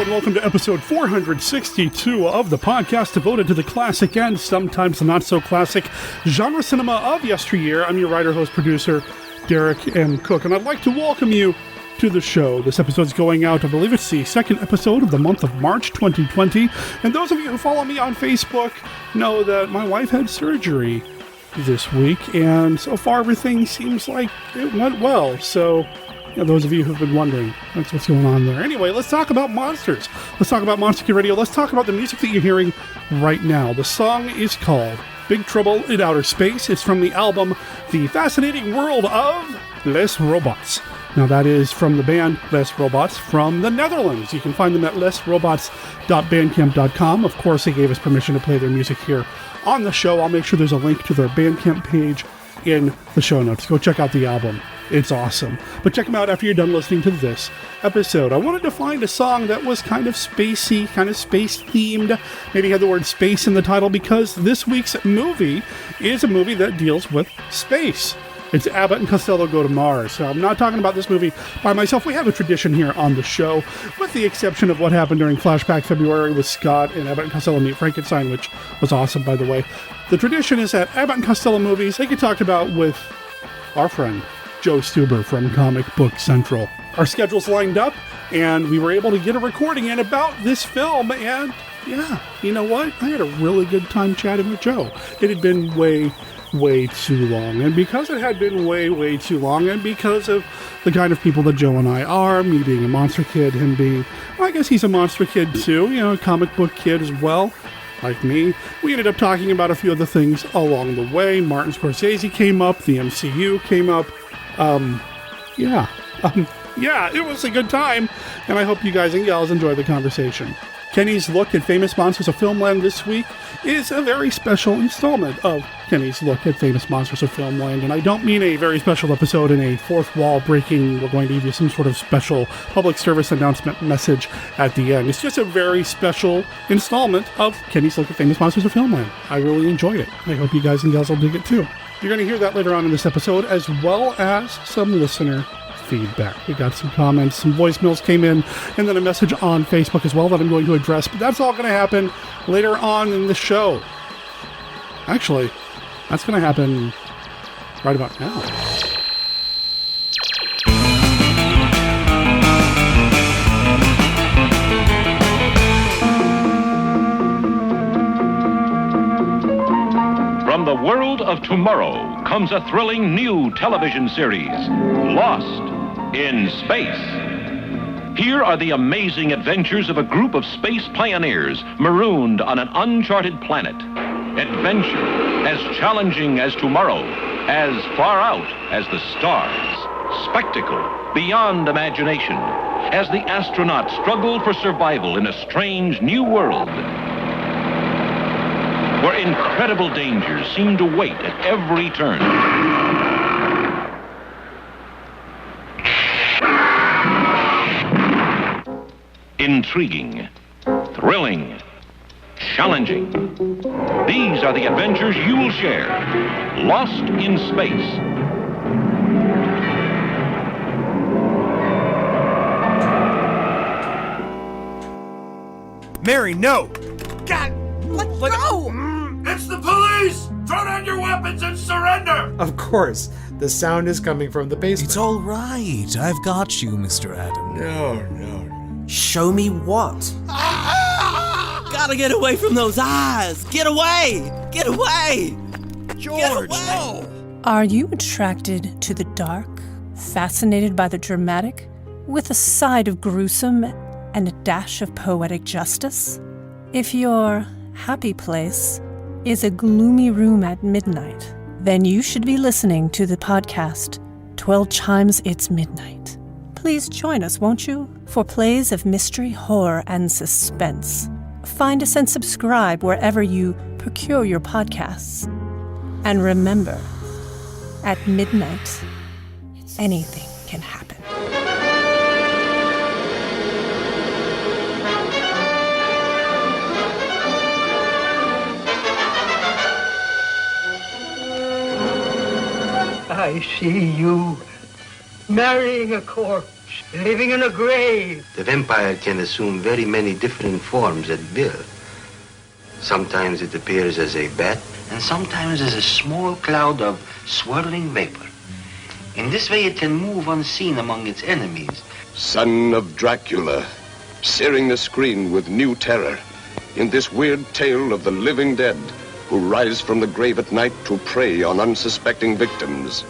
and welcome to episode 462 of the podcast devoted to the classic and sometimes not so classic genre cinema of yesteryear. I'm your writer, host, producer, Derek M. Cook, and I'd like to welcome you to the show. This episode's going out, I believe it's the second episode of the month of March 2020, and those of you who follow me on Facebook know that my wife had surgery this week, and so far everything seems like it went well, so those of you who've been wondering, that's what's going on there. Anyway, let's talk about monsters. Let's talk about Monster Kid Radio. Let's talk about the music that you're hearing right now. The song is called Big Trouble in Outer Space. It's from the album The Fascinating World of Les Robots. Now that is from the band Les Robots from the Netherlands. You can find them at lesrobots.bandcamp.com. Of course, they gave us permission to play their music here on the show. I'll make sure there's a link to their Bandcamp page in the show notes. Go check out the album. It's awesome. But check them out after you're done listening to this episode. I wanted to find a song that was kind of spacey, kind of space-themed, maybe had the word space in the title, because this week's movie is a movie that deals with space. It's Abbott and Costello Go to Mars. So I'm not talking about this movie by myself. We have a tradition here on the show, with the exception of what happened during Flashback February with Scott and Abbott and Costello Meet Frankenstein, which was awesome, by the way. The tradition is that Abbott and Costello movies, they get talked about with our friend Joe Stuber from Comic Book Central. Our schedules lined up, and we were able to get a recording in about this film, and yeah, you know what? I had a really good time chatting with Joe. It had been way too long, and because it had been way too long, and because of the kind of people that Joe and I are, me being a monster kid, him being, well, I guess he's a monster kid too, a comic book kid as well, like me, we ended up talking about a few other things along the way. Martin Scorsese came up, the MCU came up. It was a good time, and I hope you guys and gals enjoy the conversation. Kenny's look at Famous Monsters of Filmland this week is a very special installment of Kenny's look at Famous Monsters of Filmland, and I don't mean a very special episode in a fourth wall breaking, we're going to give you some sort of special public service announcement message at the end. It's just a very special installment of Kenny's look at Famous Monsters of Filmland. I really enjoyed it. I hope you guys and gals will dig it too. You're going to hear that later on in this episode, as well as some listener feedback. We got some comments, some voicemails came in, and then a message on Facebook as well that I'm going to address, but that's all going to happen later on in the show. Actually, that's going to happen right about now. From the world of tomorrow comes a thrilling new television series, Lost in Space. Here are the amazing adventures of a group of space pioneers marooned on an uncharted planet. Adventure as challenging as tomorrow, as far out as the stars. Spectacle beyond imagination, as the astronauts struggle for survival in a strange new world, where incredible dangers seem to wait at every turn. Intriguing, thrilling, challenging. These are the adventures you will share. Lost in Space. Mary, no! God, let's go! It's the police! Throw down your weapons and surrender! Of course. The sound is coming from the basement. It's all right. I've got you, Mr. Adam. No. Show me what? Gotta get away from those eyes! Get away! Get away! George, no! Are you attracted to the dark, fascinated by the dramatic, with a side of gruesome and a dash of poetic justice? If your happy place is a gloomy room at midnight, then you should be listening to the podcast 12 Chimes It's Midnight. Please join us, won't you, for plays of mystery, horror, and suspense. Find us and subscribe wherever you procure your podcasts. And remember, at midnight, anything can happen. I see you marrying a corpse. living in a grave. The vampire can assume very many different forms at will. Sometimes it appears as a bat, and sometimes as a small cloud of swirling vapor. In this way, it can move unseen among its enemies. Son of Dracula, searing the screen with new terror in this weird tale of the living dead who rise from the grave at night to prey on unsuspecting victims.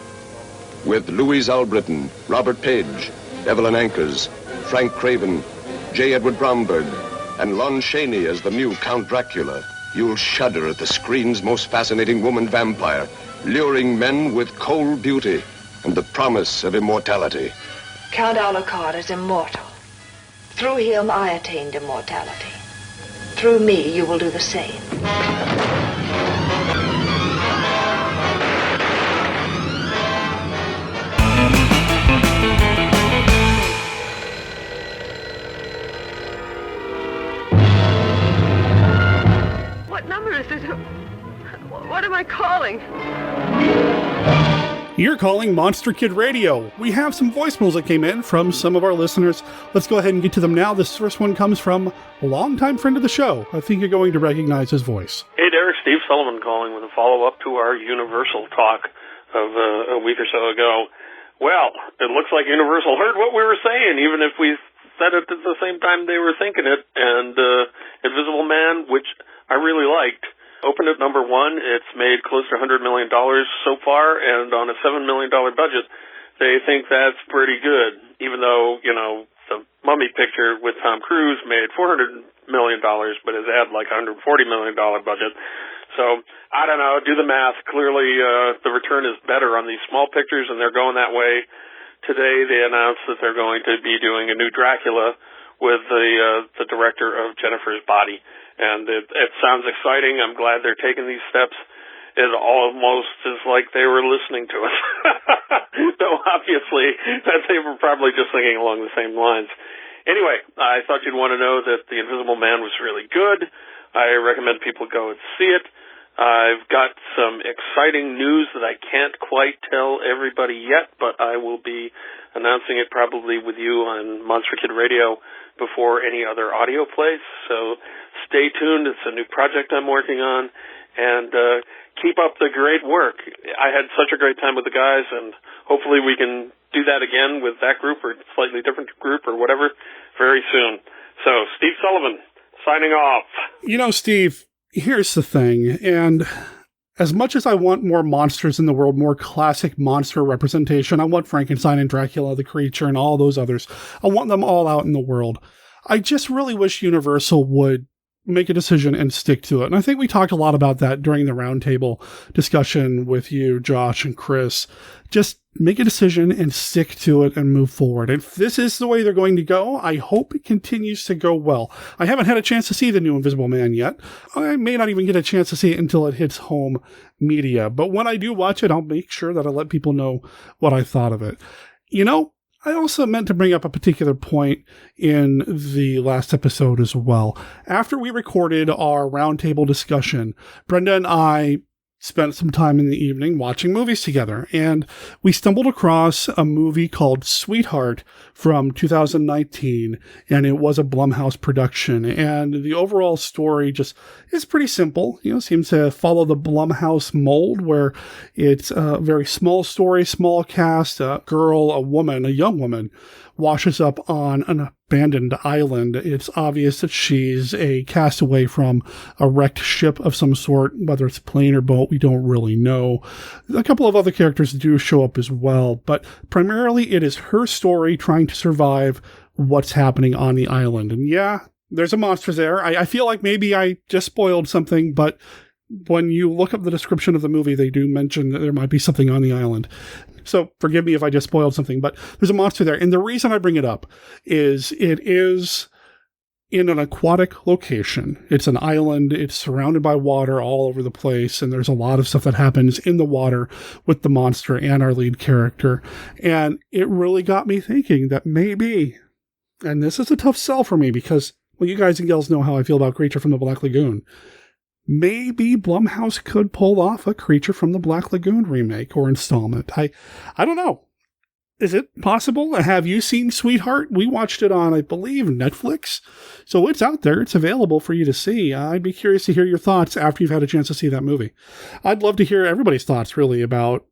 With Louise Albritton, Robert Page, Evelyn Ankers, Frank Craven, J. Edward Bromberg, and Lon Chaney as the new Count Dracula, you'll shudder at the screen's most fascinating woman vampire, luring men with cold beauty and the promise of immortality. Count Alucard is immortal. Through him, I attained immortality. Through me, you will do the same. What number is it? What am I calling? You're calling Monster Kid Radio. We have some voicemails that came in from some of our listeners. Let's go ahead and get to them now. This first one comes from a longtime friend of the show. I think you're going to recognize his voice. Hey, Derek, Steve Sullivan calling with a follow-up to our Universal talk of a week or so ago. Well, it looks like Universal heard what we were saying, even if we said it at the same time they were thinking it. And Invisible Man, which I really liked, opened at number one. It's made close to $100 million so far, and on a $7 million budget, they think that's pretty good, even though, you know, the Mummy picture with Tom Cruise made $400 million, but has had like $140 million budget. So, I don't know, do the math. Clearly, the return is better on these small pictures, and they're going that way. Today, they announced that they're going to be doing a new Dracula with the director of Jennifer's Body. And it sounds exciting. I'm glad they're taking these steps. It almost is like they were listening to us. Though obviously they were probably just thinking along the same lines. Anyway, I thought you'd want to know that The Invisible Man was really good. I recommend people go and see it. I've got some exciting news that I can't quite tell everybody yet, but I will be announcing it probably with you on Monster Kid Radio before any other audio plays. So stay tuned. It's a new project I'm working on, and keep up the great work. I had such a great time with the guys, and hopefully we can do that again with that group or slightly different group or whatever very soon. So, Steve Sullivan, signing off. You know, Steve, here's the thing, and as much as I want more monsters in the world, more classic monster representation, I want Frankenstein and Dracula, the Creature, and all those others. I want them all out in the world. I just really wish Universal would make a decision and stick to it. And I think we talked a lot about that during the roundtable discussion with you, Josh, and Chris. Just make a decision and stick to it and move forward. If this is the way they're going to go, I hope it continues to go well. I haven't had a chance to see the new Invisible Man yet. I may not even get a chance to see it until it hits home media. But when I do watch it, I'll make sure that I let people know what I thought of it. You know, I also meant to bring up a particular point in the last episode as well. After we recorded our roundtable discussion, Brenda and I spent some time in the evening watching movies together, and we stumbled across a movie called Sweetheart from 2019, and it was a Blumhouse production, and the overall story just is pretty simple. You know, seems to follow the Blumhouse mold, where it's a very small story, small cast, a young woman, washes up on an abandoned island. It's obvious that she's a castaway from a wrecked ship of some sort, whether it's a plane or boat, we don't really know. A couple of other characters do show up as well, but primarily it is her story trying to survive what's happening on the island. And yeah, there's a monster there. I feel like maybe I just spoiled something, but when you look up the description of the movie, they do mention that there might be something on the island. So forgive me if I just spoiled something, but there's a monster there. And the reason I bring it up is it is in an aquatic location. It's an island. It's surrounded by water all over the place. And there's a lot of stuff that happens in the water with the monster and our lead character. And it really got me thinking that maybe, and this is a tough sell for me because, well, you guys and gals know how I feel about Creature from the Black Lagoon. Maybe Blumhouse could pull off a Creature from the Black Lagoon remake or installment. I don't know. Is it possible? Have you seen Sweetheart? We watched it on, I believe, Netflix. So it's out there. It's available for you to see. I'd be curious to hear your thoughts after you've had a chance to see that movie. I'd love to hear everybody's thoughts, really, about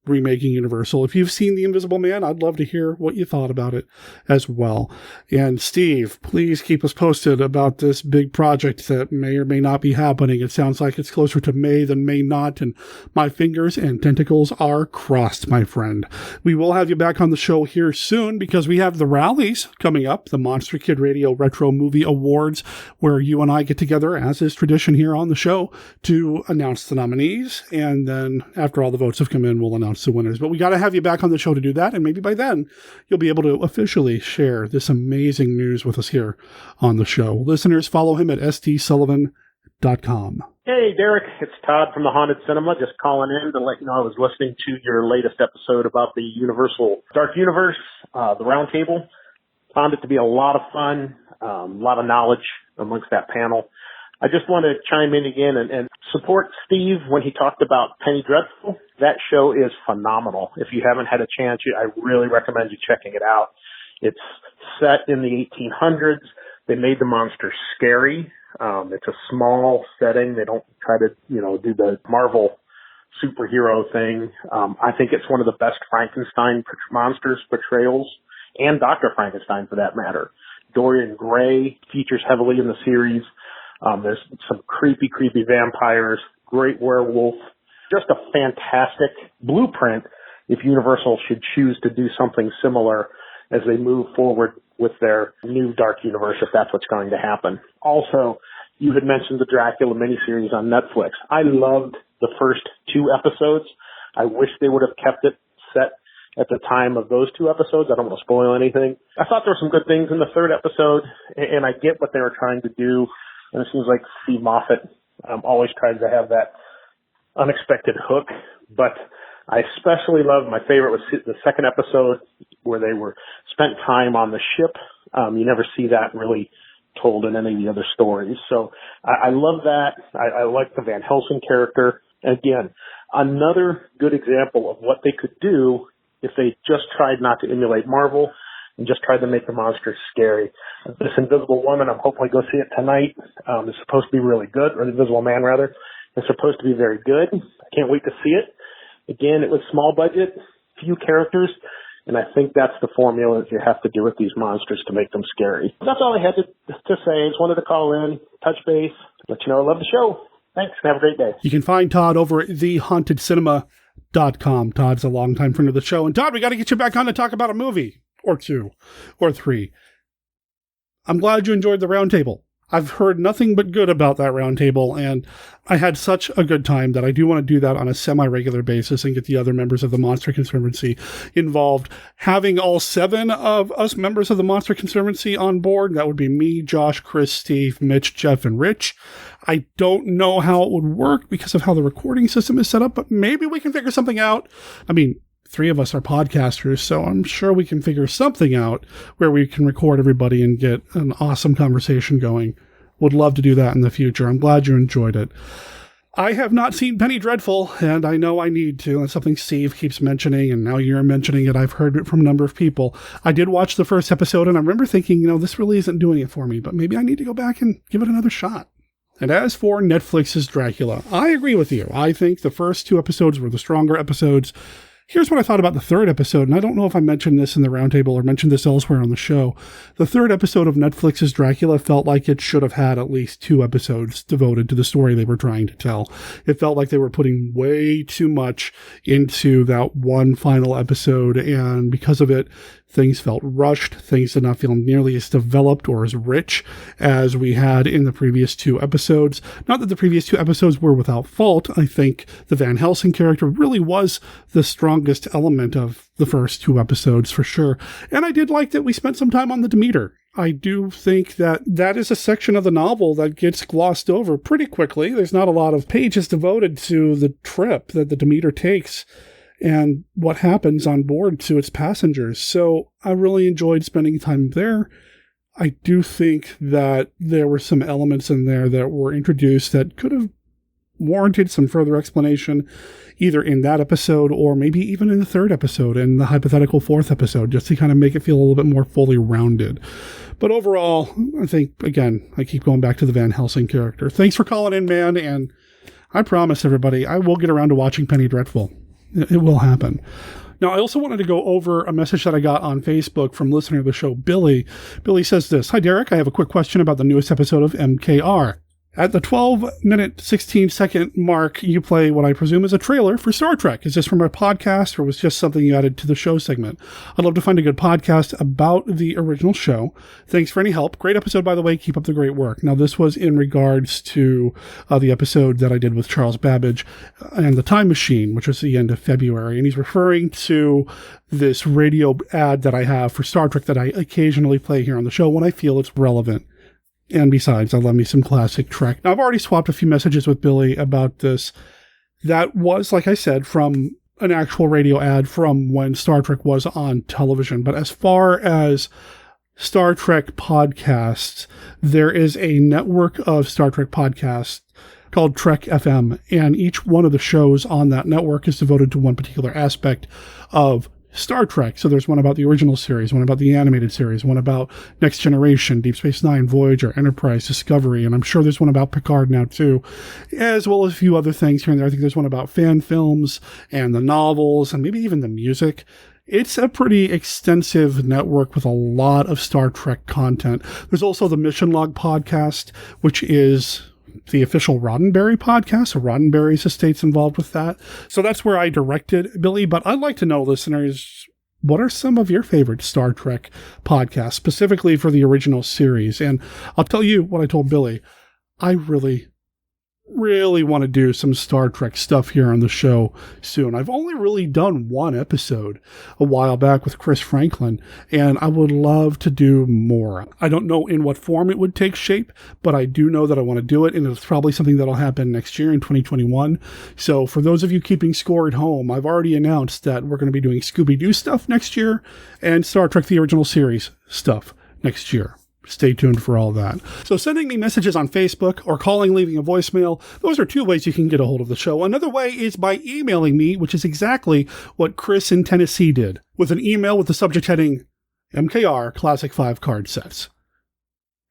remaking Universal. If you've seen The Invisible Man, I'd love to hear what you thought about it as well. And Steve, please keep us posted about this big project that may or may not be happening. It sounds like it's closer to May than may not, and my fingers and tentacles are crossed, my friend. We will have you back on the show here soon because we have the rallies coming up, the Monster Kid Radio Retro Movie Awards, where you and I get together, as is tradition here on the show, to announce the nominees. And then after all the votes have come in, we'll announce the winners. But we got to have you back on the show to do that, and maybe by then you'll be able to officially share this amazing news with us here on the show. Listeners, follow him at stsullivan.com. Hey, Derek, it's Todd from the Haunted Cinema, just calling in to let you know I was listening to your latest episode about the Universal Dark Universe, the Roundtable. Found it to be a lot of fun, a lot of knowledge amongst that panel. I just want to chime in again and support Steve when he talked about Penny Dreadful. That show is phenomenal. If you haven't had a chance, I really recommend you checking it out. It's set in the 1800s. They made the monsters scary. It's a small setting. They don't try to, do the Marvel superhero thing. I think it's one of the best Frankenstein monsters portrayals, and Dr. Frankenstein for that matter. Dorian Gray features heavily in the series. There's some creepy vampires, great werewolf, just a fantastic blueprint if Universal should choose to do something similar as they move forward with their new Dark Universe, if that's what's going to happen. Also, you had mentioned the Dracula miniseries on Netflix. I loved the first 2 episodes. I wish they would have kept it set at the time of those 2 episodes. I don't want to spoil anything. I thought there were some good things in the 3rd episode, and I get what they were trying to do. And it seems like Steve Moffat always tries to have that unexpected hook. But I especially loved, my favorite was the 2nd episode where they spent time on the ship. You never see that really told in any of the other stories. So I love that. I like the Van Helsing character. And again, another good example of what they could do if they just tried not to emulate Marvel and just tried to make the monsters scary. This Invisible Woman, I'm hoping go see it tonight. It's supposed to be really good, or the Invisible Man, rather. It's supposed to be very good. I can't wait to see it. Again, it was small budget, few characters, and I think that's the formula that you have to do with these monsters to make them scary. That's all I had to say. I just wanted to call in, touch base, let you know I love the show. Thanks, and have a great day. You can find Todd over at thehauntedcinema.com. Todd's a longtime friend of the show. And Todd, we got to get you back on to talk about a movie. Or 2, or 3. I'm glad you enjoyed the roundtable. I've heard nothing but good about that roundtable, and I had such a good time that I do want to do that on a semi-regular basis and get the other members of the Monster Conservancy involved. Having all 7 of us members of the Monster Conservancy on board, that would be me, Josh, Chris, Steve, Mitch, Jeff, and Rich. I don't know how it would work because of how the recording system is set up, but maybe we can figure something out. I mean, 3 of us are podcasters, so I'm sure we can figure something out where we can record everybody and get an awesome conversation going. Would love to do that in the future. I'm glad you enjoyed it. I have not seen Penny Dreadful, and I know I need to. It's something Steve keeps mentioning, and now you're mentioning it. I've heard it from a number of people. I did watch the first episode, and I remember thinking, this really isn't doing it for me, but maybe I need to go back and give it another shot. And as for Netflix's Dracula, I agree with you. I think the first 2 episodes were the stronger episodes. Here's what I thought about the 3rd episode, and I don't know if I mentioned this in the roundtable or mentioned this elsewhere on the show. The 3rd episode of Netflix's Dracula felt like it should have had at least 2 episodes devoted to the story they were trying to tell. It felt like they were putting way too much into that one final episode, and because of it, things felt rushed. Things did not feel nearly as developed or as rich as we had in the previous 2 episodes. Not that the previous 2 episodes were without fault. I think the Van Helsing character really was the strongest element of the first 2 episodes for sure. And I did like that we spent some time on the Demeter. I do think that is a section of the novel that gets glossed over pretty quickly. There's not a lot of pages devoted to the trip that the Demeter takes and what happens on board to its passengers. So I really enjoyed spending time there. I do think that there were some elements in there that were introduced that could have warranted some further explanation, either in that episode or maybe even in the third episode and the hypothetical fourth episode, just to kind of make it feel a little bit more fully rounded. But overall, I think, again, I keep going back to the Van Helsing character. Thanks for calling in, man, and I promise everybody, I will get around to watching Penny Dreadful. It will happen. Now, I also wanted to go over a message that I got on Facebook from listener of the show, Billy. Billy says this: "Hi, Derek. I have a quick question about the newest episode of MKR. At the 12-minute, 16-second mark, you play what I presume is a trailer for Star Trek. Is this from a podcast or was just something you added to the show segment? I'd love to find a good podcast about the original show. Thanks for any help. Great episode, by the way. Keep up the great work." Now, this was in regards to the episode that I did with Charles Babbage and the Time Machine, which was the end of February. And he's referring to this radio ad that I have for Star Trek that I occasionally play here on the show when I feel it's relevant. And besides, I love me some classic Trek. Now, I've already swapped a few messages with Billy about this. That was, like I said, from an actual radio ad from when Star Trek was on television. But as far as Star Trek podcasts, there is a network of Star Trek podcasts called Trek FM. And each one of the shows on that network is devoted to one particular aspect of Star Trek. So there's one about the original series, one about the animated series, one about Next Generation, Deep Space Nine, Voyager, Enterprise, Discovery, and I'm sure there's one about Picard now too, as well as a few other things here and there. I think there's one about fan films and the novels and maybe even the music. It's a pretty extensive network with a lot of Star Trek content. There's also the Mission Log podcast, which is the official Roddenberry podcast. So Roddenberry's estate's involved with that. So that's where I directed Billy. But I'd like to know, listeners, what are some of your favorite Star Trek podcasts, specifically for the original series? And I'll tell you what I told Billy. I really want to do some Star Trek stuff here on the show soon. I've only really done one episode a while back with Chris Franklin, and I would love to do more. I don't know in what form it would take shape, but I do know that I want to do it, and it's probably something that'll happen next year in 2021. So for those of you keeping score at home, I've already announced that we're going to be doing Scooby-Doo stuff next year and Star Trek the Original Series stuff next year. Stay tuned for all that. So sending me messages on Facebook or calling, leaving a voicemail, those are two ways you can get a hold of the show. Another way is by emailing me, which is exactly what Chris in Tennessee did, with an email with the subject heading, MKR Classic 5 card sets.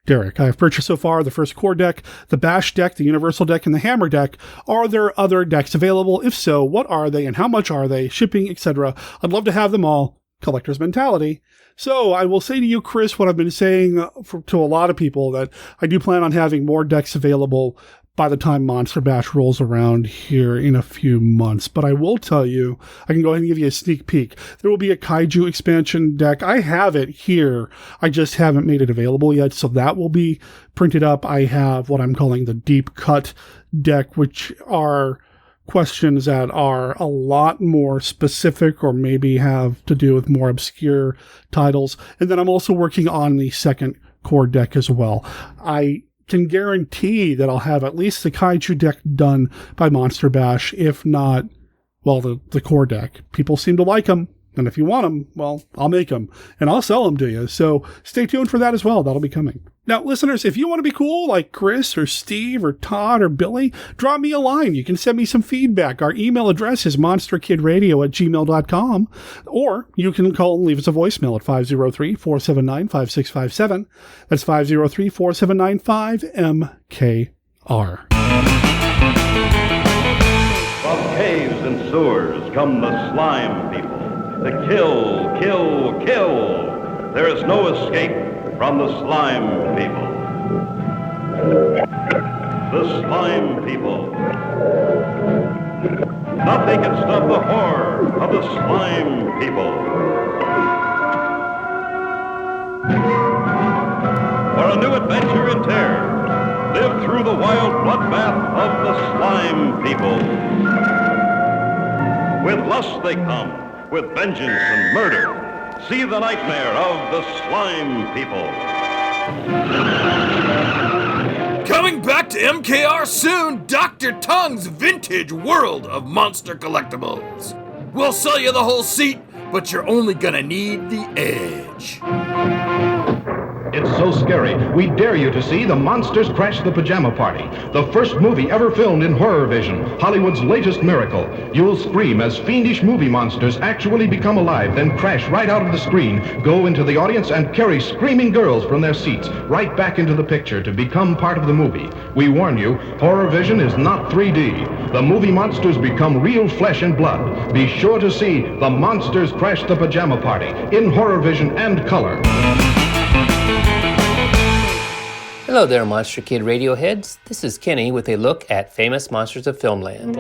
Derek, I have purchased so far the first core deck, the Bash deck, the Universal deck, and the Hammer deck. Are there other decks available? If so, what are they and how much are they? Shipping, etc. I'd love to have them all. Collector's mentality. So I will say to you, Chris, what I've been saying to a lot of people, that I do plan on having more decks available by the time Monster Bash rolls around here in a few months. But I will tell you, I can go ahead and give you a sneak peek. There will be a Kaiju expansion deck. I have it here. I just haven't made it available yet. So that will be printed up. I have what I'm calling the Deep Cut deck, which are questions that are a lot more specific or maybe have to do with more obscure titles. And then I'm also working on the second core deck as well. I can guarantee that I'll have at least the Kaiju deck done by Monster Bash, if not, well, the core deck. People seem to like them. And if you want them, well, I'll make them and I'll sell them to you. So stay tuned for that as well. That'll be coming. Now, listeners, if you want to be cool like Chris or Steve or Todd or Billy, drop me a line. You can send me some feedback. Our email address is monsterkidradio@gmail.com, or you can call and leave us a voicemail at 503-479-5657. That's 503-479-5MKR. From caves and sewers come the slime people. The kill, kill, kill. There is no escape from the slime people. The slime people. Nothing can stop the horror of the slime people. For a new adventure in terror, live through the wild bloodbath of the slime people. With lust they come, with vengeance and murder. See the nightmare of the slime people. Coming back to MKR soon, Dr. Tongue's vintage world of monster collectibles. We'll sell you the whole seat, but you're only gonna need the edge. It's so scary, we dare you to see The Monsters Crash the Pajama Party, the first movie ever filmed in horror vision, Hollywood's latest miracle. You'll scream as fiendish movie monsters actually become alive, then crash right out of the screen, go into the audience, and carry screaming girls from their seats right back into the picture to become part of the movie. We warn you, horror vision is not 3D. The movie monsters become real flesh and blood. Be sure to see The Monsters Crash the Pajama Party in horror vision and color. Hello there, Monster Kid Radioheads. This is Kenny with a look at Famous Monsters of Filmland.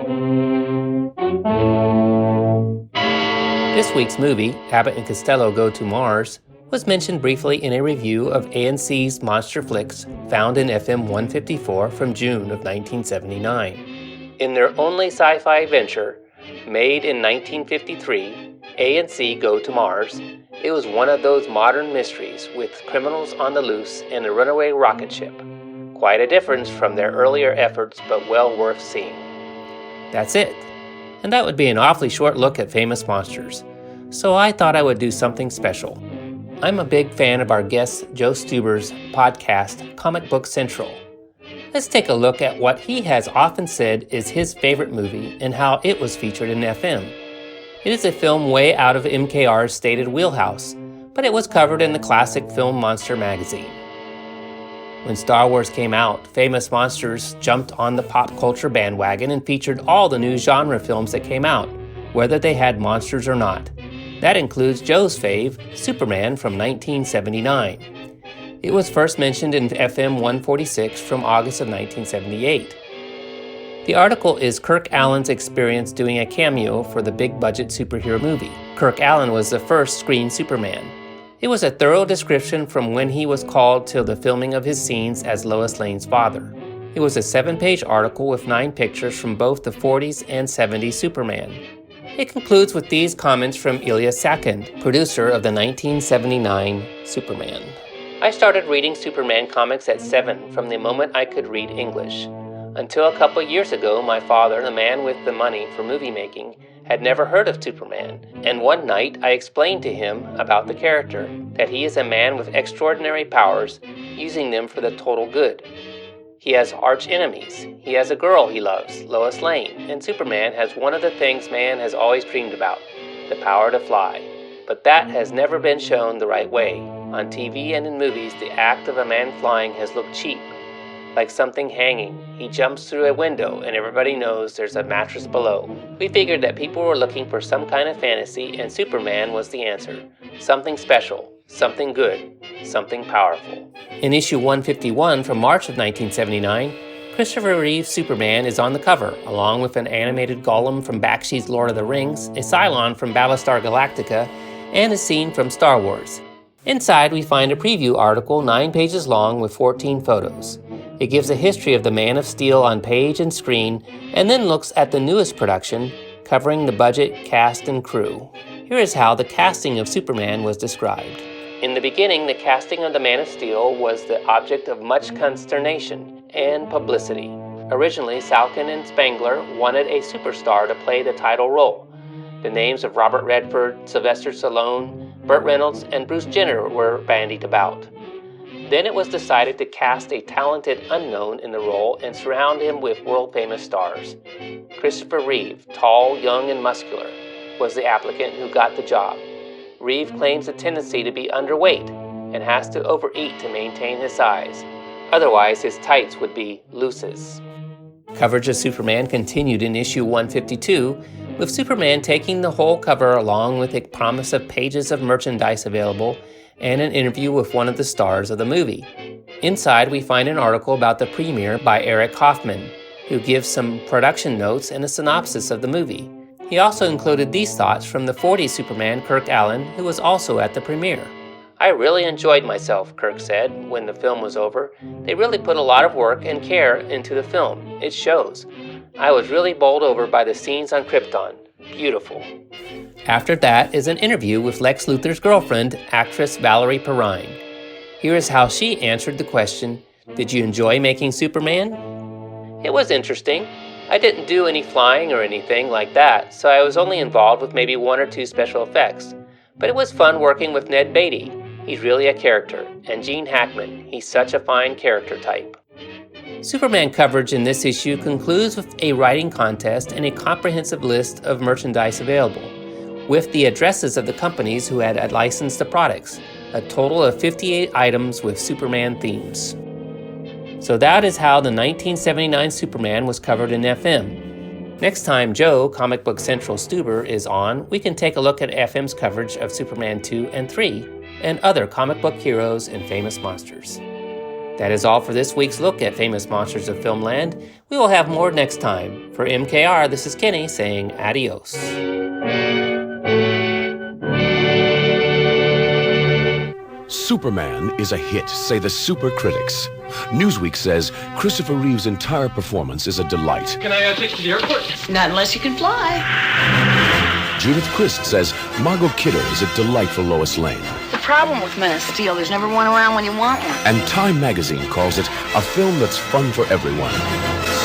This week's movie, Abbott and Costello Go to Mars, was mentioned briefly in a review of ANC's Monster Flicks found in FM 154 from June of 1979. In their only sci-fi venture, made in 1953, ANC Go to Mars, it was one of those modern mysteries with criminals on the loose and a runaway rocket ship. Quite a difference from their earlier efforts, but well worth seeing. That's it. And that would be an awfully short look at Famous Monsters. So I thought I would do something special. I'm a big fan of our guest Joe Stuber's podcast, Comic Book Central. Let's take a look at what he has often said is his favorite movie and how it was featured in FM. It is a film way out of MKR's stated wheelhouse, but it was covered in the classic Film Monster magazine. When Star Wars came out, Famous Monsters jumped on the pop culture bandwagon and featured all the new genre films that came out, whether they had monsters or not. That includes Joe's fave, Superman from 1979. It was first mentioned in FM 146 from August of 1978. The article is Kirk Allen's experience doing a cameo for the big-budget superhero movie. Kirk Allen was the first screen Superman. It was a thorough description from when he was called till the filming of his scenes as Lois Lane's father. It was a 7-page article with 9 pictures from both the 40s and 70s Superman. It concludes with these comments from Ilya Sakand, producer of the 1979 Superman. I started reading Superman comics at 7 from the moment I could read English. Until a couple years ago, my father, the man with the money for movie making, had never heard of Superman, and one night I explained to him about the character, that he is a man with extraordinary powers, using them for the total good. He has arch enemies. He has a girl he loves, Lois Lane, and Superman has one of the things man has always dreamed about, the power to fly. But that has never been shown the right way. On TV and in movies, the act of a man flying has looked cheap, like something hanging. He jumps through a window and everybody knows there's a mattress below. We figured that people were looking for some kind of fantasy and Superman was the answer. Something special, something good, something powerful. In issue 151 from March of 1979, Christopher Reeve's Superman is on the cover, along with an animated golem from Bakshi's Lord of the Rings, a Cylon from Battlestar Galactica, and a scene from Star Wars. Inside, we find a preview article 9 pages long with 14 photos. It gives a history of the Man of Steel on page and screen, and then looks at the newest production, covering the budget, cast, and crew. Here is how the casting of Superman was described. In the beginning, the casting of the Man of Steel was the object of much consternation and publicity. Originally, Salkin and Spangler wanted a superstar to play the title role. The names of Robert Redford, Sylvester Stallone, Burt Reynolds, and Bruce Jenner were bandied about. Then it was decided to cast a talented unknown in the role and surround him with world-famous stars. Christopher Reeve, tall, young, and muscular, was the applicant who got the job. Reeve claims a tendency to be underweight and has to overeat to maintain his size. Otherwise, his tights would be looses. Coverage of Superman continued in issue 152, with Superman taking the whole cover along with a promise of pages of merchandise available and an interview with one of the stars of the movie. Inside, we find an article about the premiere by Eric Hoffman, who gives some production notes and a synopsis of the movie. He also included these thoughts from the 40s Superman Kirk Allen, who was also at the premiere. I really enjoyed myself, Kirk said, when the film was over. They really put a lot of work and care into the film. It shows. I was really bowled over by the scenes on Krypton. Beautiful. After that is an interview with Lex Luthor's girlfriend, actress Valerie Perrine. Here is how she answered the question, "Did you enjoy making Superman?" It was interesting. I didn't do any flying or anything like that, so I was only involved with maybe 1 or 2 special effects. But it was fun working with Ned Beatty. He's really a character, and Gene Hackman, he's such a fine character type. Superman coverage in this issue concludes with a writing contest and a comprehensive list of merchandise available, with the addresses of the companies who had licensed the products, a total of 58 items with Superman themes. So that is how the 1979 Superman was covered in FM. Next time Joe, Comic Book Central Stuber, is on, we can take a look at FM's coverage of Superman 2 and 3 and other comic book heroes and famous monsters. That is all for this week's look at Famous Monsters of Filmland. We will have more next time. For MKR, this is Kenny saying adios. Superman is a hit, say the super critics. Newsweek says Christopher Reeve's entire performance is a delight. Can I take you to the airport? Not unless you can fly. Judith Crist says Margot Kidder is a delightful Lois Lane. The problem with Men of Steel, there's never one around when you want one. And Time magazine calls it a film that's fun for everyone.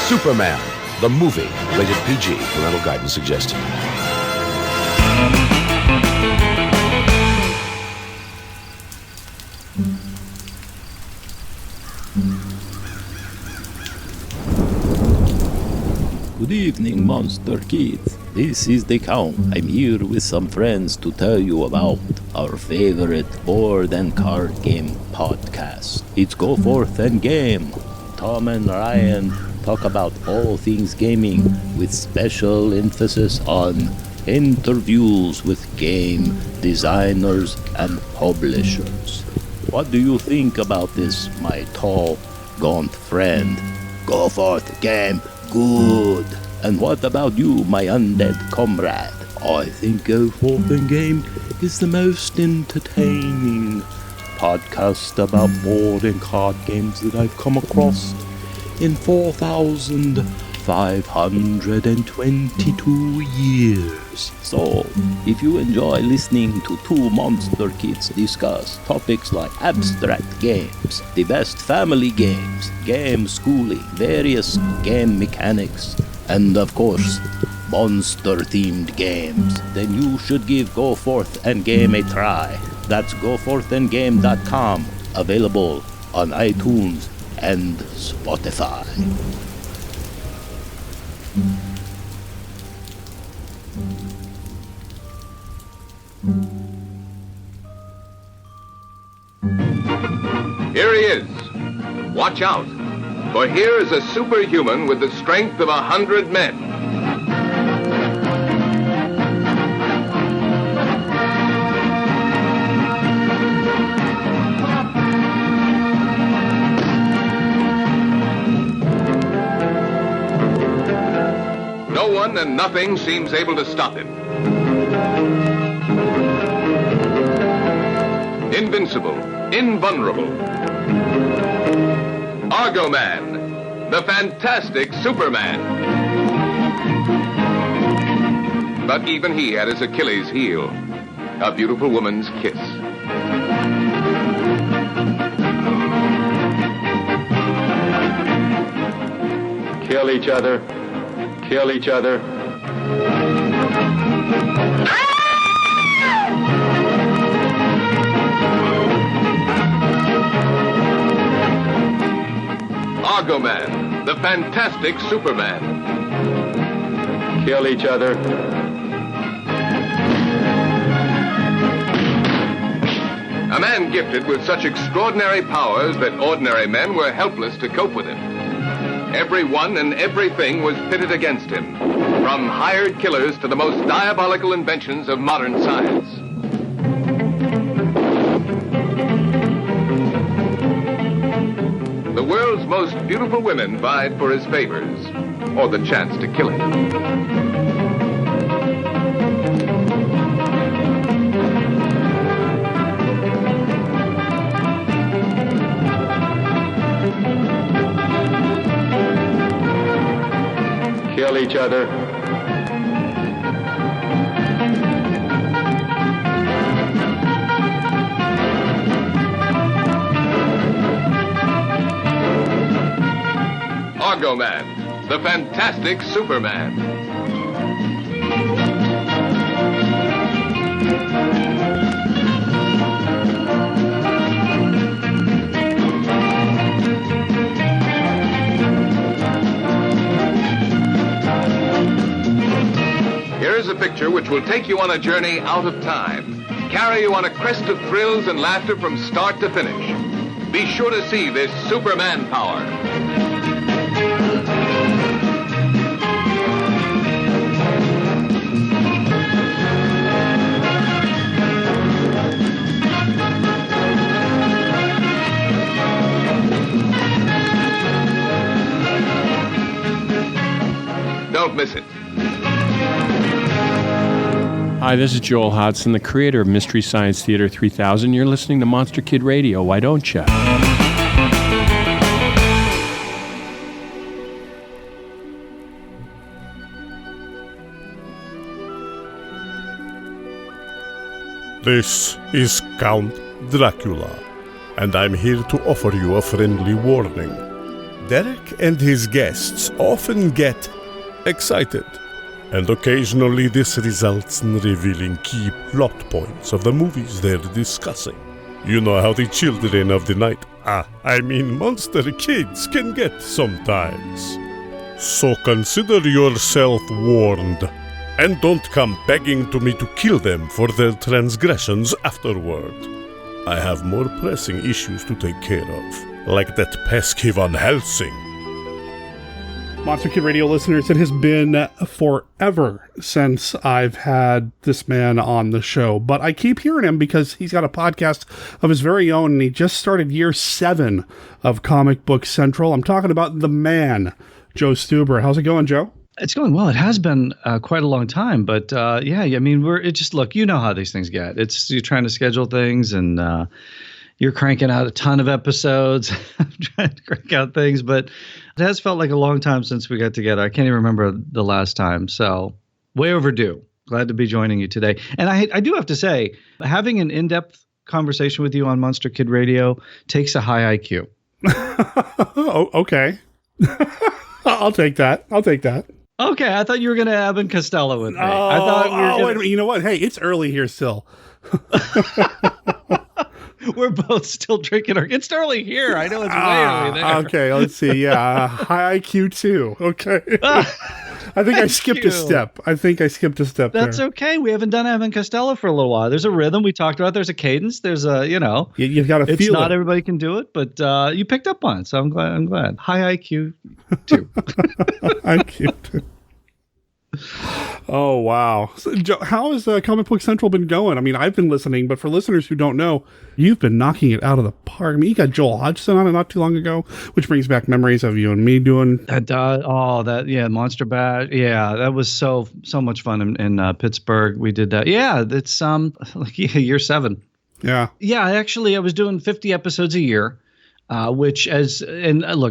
Superman, the movie, rated PG, parental guidance suggested. Good evening, Monster Kids. This is the Count. I'm here with some friends to tell you about our favorite board and card game podcast. It's Go Forth and Game. Tom and Ryan talk about all things gaming with special emphasis on interviews with game designers and publishers. What do you think about this, my tall, gaunt friend? Go Forth Game. Good. And what about you, my undead comrade? I think Go Forth and Game is the most entertaining podcast about board and card games that I've come across in 4,522 years. So, if you enjoy listening to two monster kids discuss topics like abstract games, the best family games, game schooling, various game mechanics, and of course, monster-themed games, then you should give Go Forth and Game a try. That's goforthandgame.com, available on iTunes and Spotify. Here he is. Watch out, for here is a superhuman with the strength of 100 men. No one and nothing seems able to stop him. Invincible, invulnerable. Argo Man, the fantastic Superman. But even he had his Achilles heel, a beautiful woman's kiss. Kill each other. Kill each other. Argo Man, the fantastic Superman. Kill each other. A man gifted with such extraordinary powers that ordinary men were helpless to cope with him. Everyone and everything was pitted against him, from hired killers to the most diabolical inventions of modern science. The world's most beautiful women vied for his favors, or the chance to kill him. Kill each other. Argo Man, the fantastic Superman. adventure which will take you on a journey out of time, carry you on a crest of thrills and laughter from start to finish. Be sure to see this Superman power. Don't miss it. Hi, this is Joel Hodson, the creator of Mystery Science Theater 3000. You're listening to Monster Kid Radio. Why don't you? This is Count Dracula, and I'm here to offer you a friendly warning. Derek and his guests often get excited, and occasionally this results in revealing key plot points of the movies they're discussing. You know how the children of the night, monster kids, can get sometimes. So consider yourself warned, and don't come begging to me to kill them for their transgressions afterward. I have more pressing issues to take care of, like that pesky Van Helsing. Monster Kid Radio listeners, it has been forever since I've had this man on the show, but I keep hearing him because he's got a podcast of his very own, and he just started year 7 of Comic Book Central. I'm talking about the man, Joe Stuber. How's it going, Joe? It's going well. It has been quite a long time, but look, you know how these things get. You're trying to schedule things, and you're cranking out a ton of episodes. I'm trying to crank out things, but it has felt like a long time since we got together. I can't even remember the last time. So way overdue. Glad to be joining you today. And I do have to say, having an in-depth conversation with you on Monster Kid Radio takes a high IQ. Oh, okay. I'll take that. Okay, I thought you were going to Abbott and Costello with me. Wait a minute. You know what? Hey, it's early here still. We're both still drinking. It's early here. I know it's way early there. Okay, let's see. Yeah, high IQ too. Okay. I think I skipped a step. That's okay. We haven't done Abbott and Costello for a little while. There's a rhythm we talked about. There's a cadence. There's you've got to feel it. It's not everybody can do it, but you picked up on it, so I'm glad. High IQ too. IQ too. Oh, wow. So, Joe, how has Comic Book Central been going? I mean, I've been listening, but for listeners who don't know, you've been knocking it out of the park. I mean, you got Joel Hodgson on it not too long ago, which brings back memories of you and me doing... Monster Bash. Yeah, that was so much fun in Pittsburgh. We did that. Yeah, it's year 7. Yeah. Yeah, actually, I was doing 50 episodes a year. Look,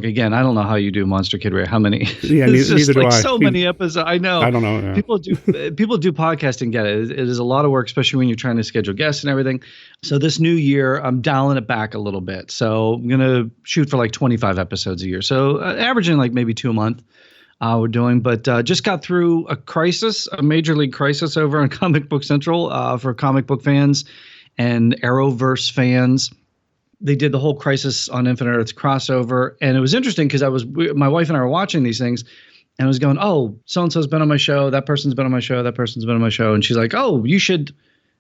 again, I don't know how you do Monster Kid Radio. How many? Yeah, neither do I. So many episodes. I know. I don't know. Yeah. People do podcasting. Get it. It is a lot of work, especially when you're trying to schedule guests and everything. So this new year, I'm dialing it back a little bit. So I'm gonna shoot for like 25 episodes a year. So averaging like maybe 2 a month. We're doing, but just got through a major league crisis over on Comic Book Central for comic book fans and Arrowverse fans. They did the whole Crisis on Infinite Earths crossover, and it was interesting because my wife and I were watching these things, and I was going, "Oh, so and so's been on my show. That person's been on my show. That person's been on my show." And she's like, "Oh, you should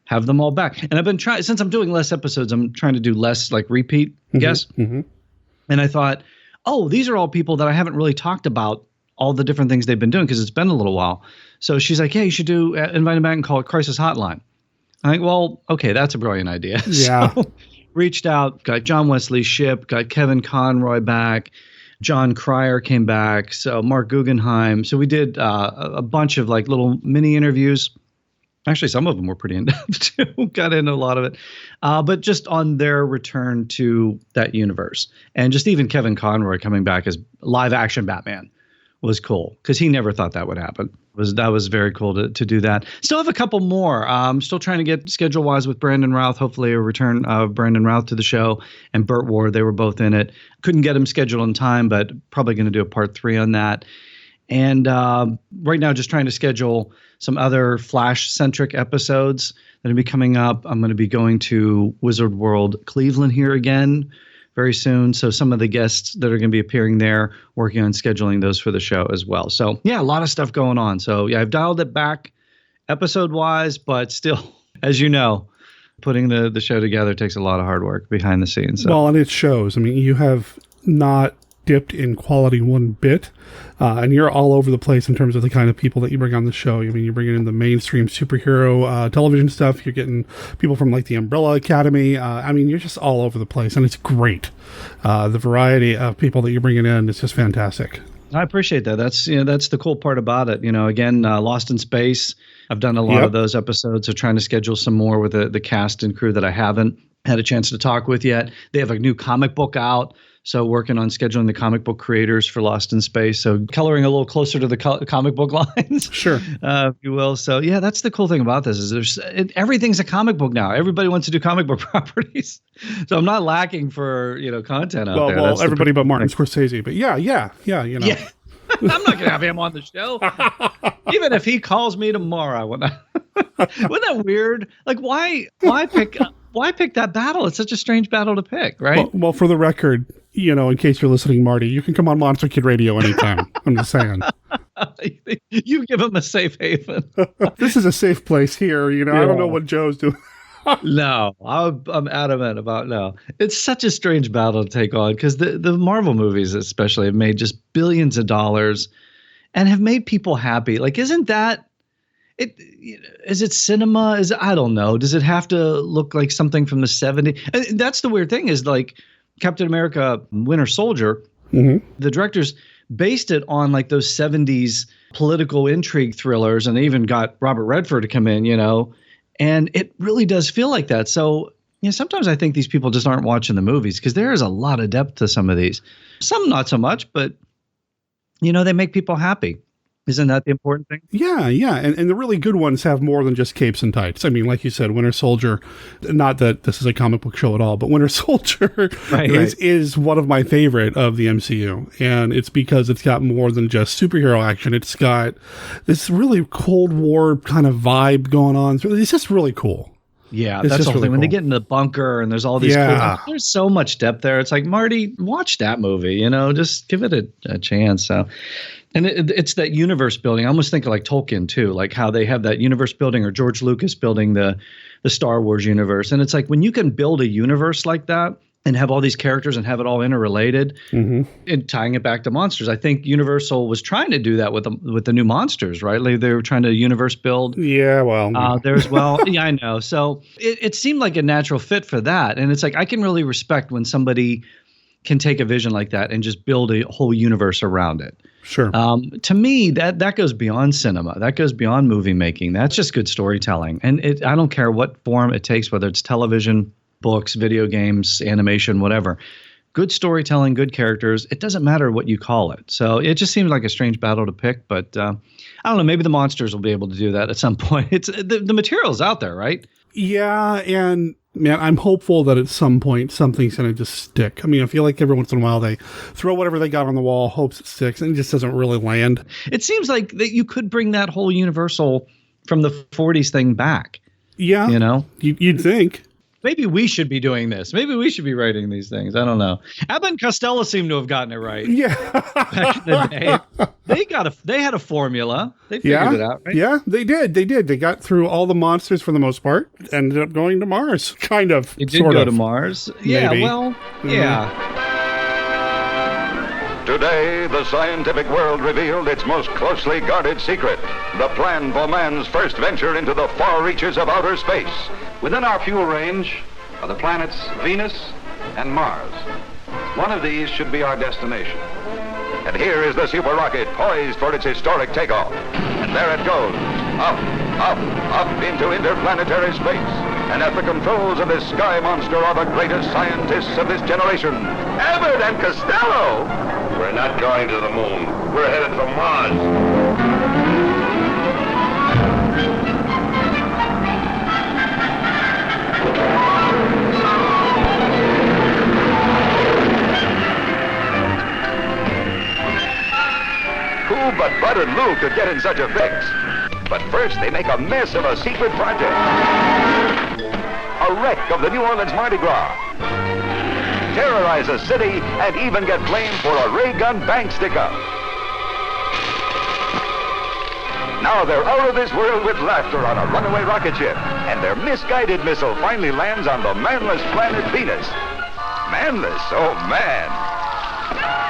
have them all back." And I've been trying, since I'm doing less episodes, I'm trying to do less like repeat guests. Mm-hmm. And I thought, "Oh, these are all people that I haven't really talked about all the different things they've been doing because it's been a little while." So she's like, "Yeah, you should invite them back and call it Crisis Hotline." I'm like, "Well, okay, that's a brilliant idea." Yeah. So, reached out, got John Wesley Shipp, got Kevin Conroy back, John Cryer came back, so Mark Guggenheim. So we did a bunch of like little mini interviews. Actually, some of them were pretty in-depth too. Got into a lot of it. But just on their return to that universe. And just even Kevin Conroy coming back as live action Batman was cool because he never thought that would happen. That was very cool to do that. Still have a couple more. I'm still trying to get schedule-wise with Brandon Routh. Hopefully a return of Brandon Routh to the show and Burt Ward. They were both in it. Couldn't get them scheduled in time, but probably going to do a part 3 on that. And right now just trying to schedule some other Flash-centric episodes that will be coming up. I'm going to be going to Wizard World Cleveland here again very soon. So some of the guests that are going to be appearing there, working on scheduling those for the show as well. So yeah, a lot of stuff going on. So yeah, I've dialed it back episode-wise, but still, as you know, putting the show together takes a lot of hard work behind the scenes. So. Well, and it shows. I mean, you have not dipped in quality one bit, and you're all over the place in terms of the kind of people that you bring on the show. I mean, you're bringing in the mainstream superhero television stuff. You're getting people from like the Umbrella Academy. I mean, you're just all over the place, and it's great. The variety of people that you're bringing in is just fantastic. I appreciate that. That's the cool part about it. Again, Lost in Space. I've done a lot of those episodes, so trying to schedule some more with the cast and crew that I haven't had a chance to talk with yet. They have a new comic book out, so working on scheduling the comic book creators for Lost in Space. So coloring a little closer to the comic book lines, sure, if you will. So yeah, that's the cool thing about this is everything's a comic book now. Everybody wants to do comic book properties, so I'm not lacking for content out there. Well, everybody but Martin Scorsese, but yeah. Yeah. I'm not going to have him on the show. Even if he calls me tomorrow. Wouldn't that weird? Like, why pick that battle? It's such a strange battle to pick, right? Well, for the record, in case you're listening, Marty, you can come on Monster Kid Radio anytime. I'm just saying. You give him a safe haven. This is a safe place here. I don't know what Joe's doing. No, I'm adamant about no. It's such a strange battle to take on because the Marvel movies especially have made just billions of dollars and have made people happy. Like, isn't that it? Is it cinema? I don't know. Does it have to look like something from the 70s? And that's the weird thing is like Captain America Winter Soldier, the directors based it on like those 70s political intrigue thrillers, and they even got Robert Redford to come in, and it really does feel like that. So, sometimes I think these people just aren't watching the movies because there is a lot of depth to some of these. Some not so much, but, they make people happy. Isn't that the important thing? Yeah. And the really good ones have more than just capes and tights. I mean, like you said, Winter Soldier, not that this is a comic book show at all, but Winter Soldier is one of my favorite of the MCU. And it's because it's got more than just superhero action. It's got this really Cold War kind of vibe going on. It's just really cool. Yeah, that's the whole thing. When they get in the bunker and there's all these cool, there's so much depth there. It's like, Marty, watch that movie, just give it a chance. So, and it's that universe building. I almost think of like Tolkien too, like how they have that universe building, or George Lucas building the Star Wars universe. And it's like when you can build a universe like that and have all these characters and have it all interrelated and tying it back to monsters. I think Universal was trying to do that with the new monsters, right? Like they were trying to universe build. Yeah, well. Yeah, I know. So it seemed like a natural fit for that. And it's like I can really respect when somebody can take a vision like that and just build a whole universe around it. Sure. To me, that goes beyond cinema. That goes beyond movie making. That's just good storytelling. And I don't care what form it takes, whether it's television, books, video games, animation, whatever. Good storytelling, good characters. It doesn't matter what you call it. So it just seems like a strange battle to pick. But I don't know. Maybe the monsters will be able to do that at some point. It's the material's out there, right? Yeah, and man, I'm hopeful that at some point something's going to just stick. I mean, I feel like every once in a while they throw whatever they got on the wall, hopes it sticks, and it just doesn't really land. It seems like that you could bring that whole Universal from the 40s thing back. Yeah. You'd think. Maybe we should be doing this. Maybe we should be writing these things. I don't know. Abbott and Costello seem to have gotten it right. Yeah. Back in the day. They had a formula. They figured it out, right? Yeah, they did. They got through all the monsters for the most part. Ended up going to Mars. Kind of. They did go to Mars. Yeah, Maybe. well, yeah. Today, the scientific world revealed its most closely guarded secret, the plan for man's first venture into the far reaches of outer space. Within our fuel range are the planets Venus and Mars. One of these should be our destination. And here is the super rocket poised for its historic takeoff. And there it goes, up, up, up into interplanetary space. And at the controls of this sky monster are the greatest scientists of this generation, Abbott and Costello. We're not going to the moon. We're headed for Mars. Who but Bud and Lou could get in such a fix? But first, they make a mess of a secret project. A wreck of the New Orleans Mardi Gras. Terrorize a city and even get blamed for a ray gun bank stick-up. Now they're out of this world with laughter on a runaway rocket ship, and their misguided missile finally lands on the manless planet Venus. Manless? Oh, man.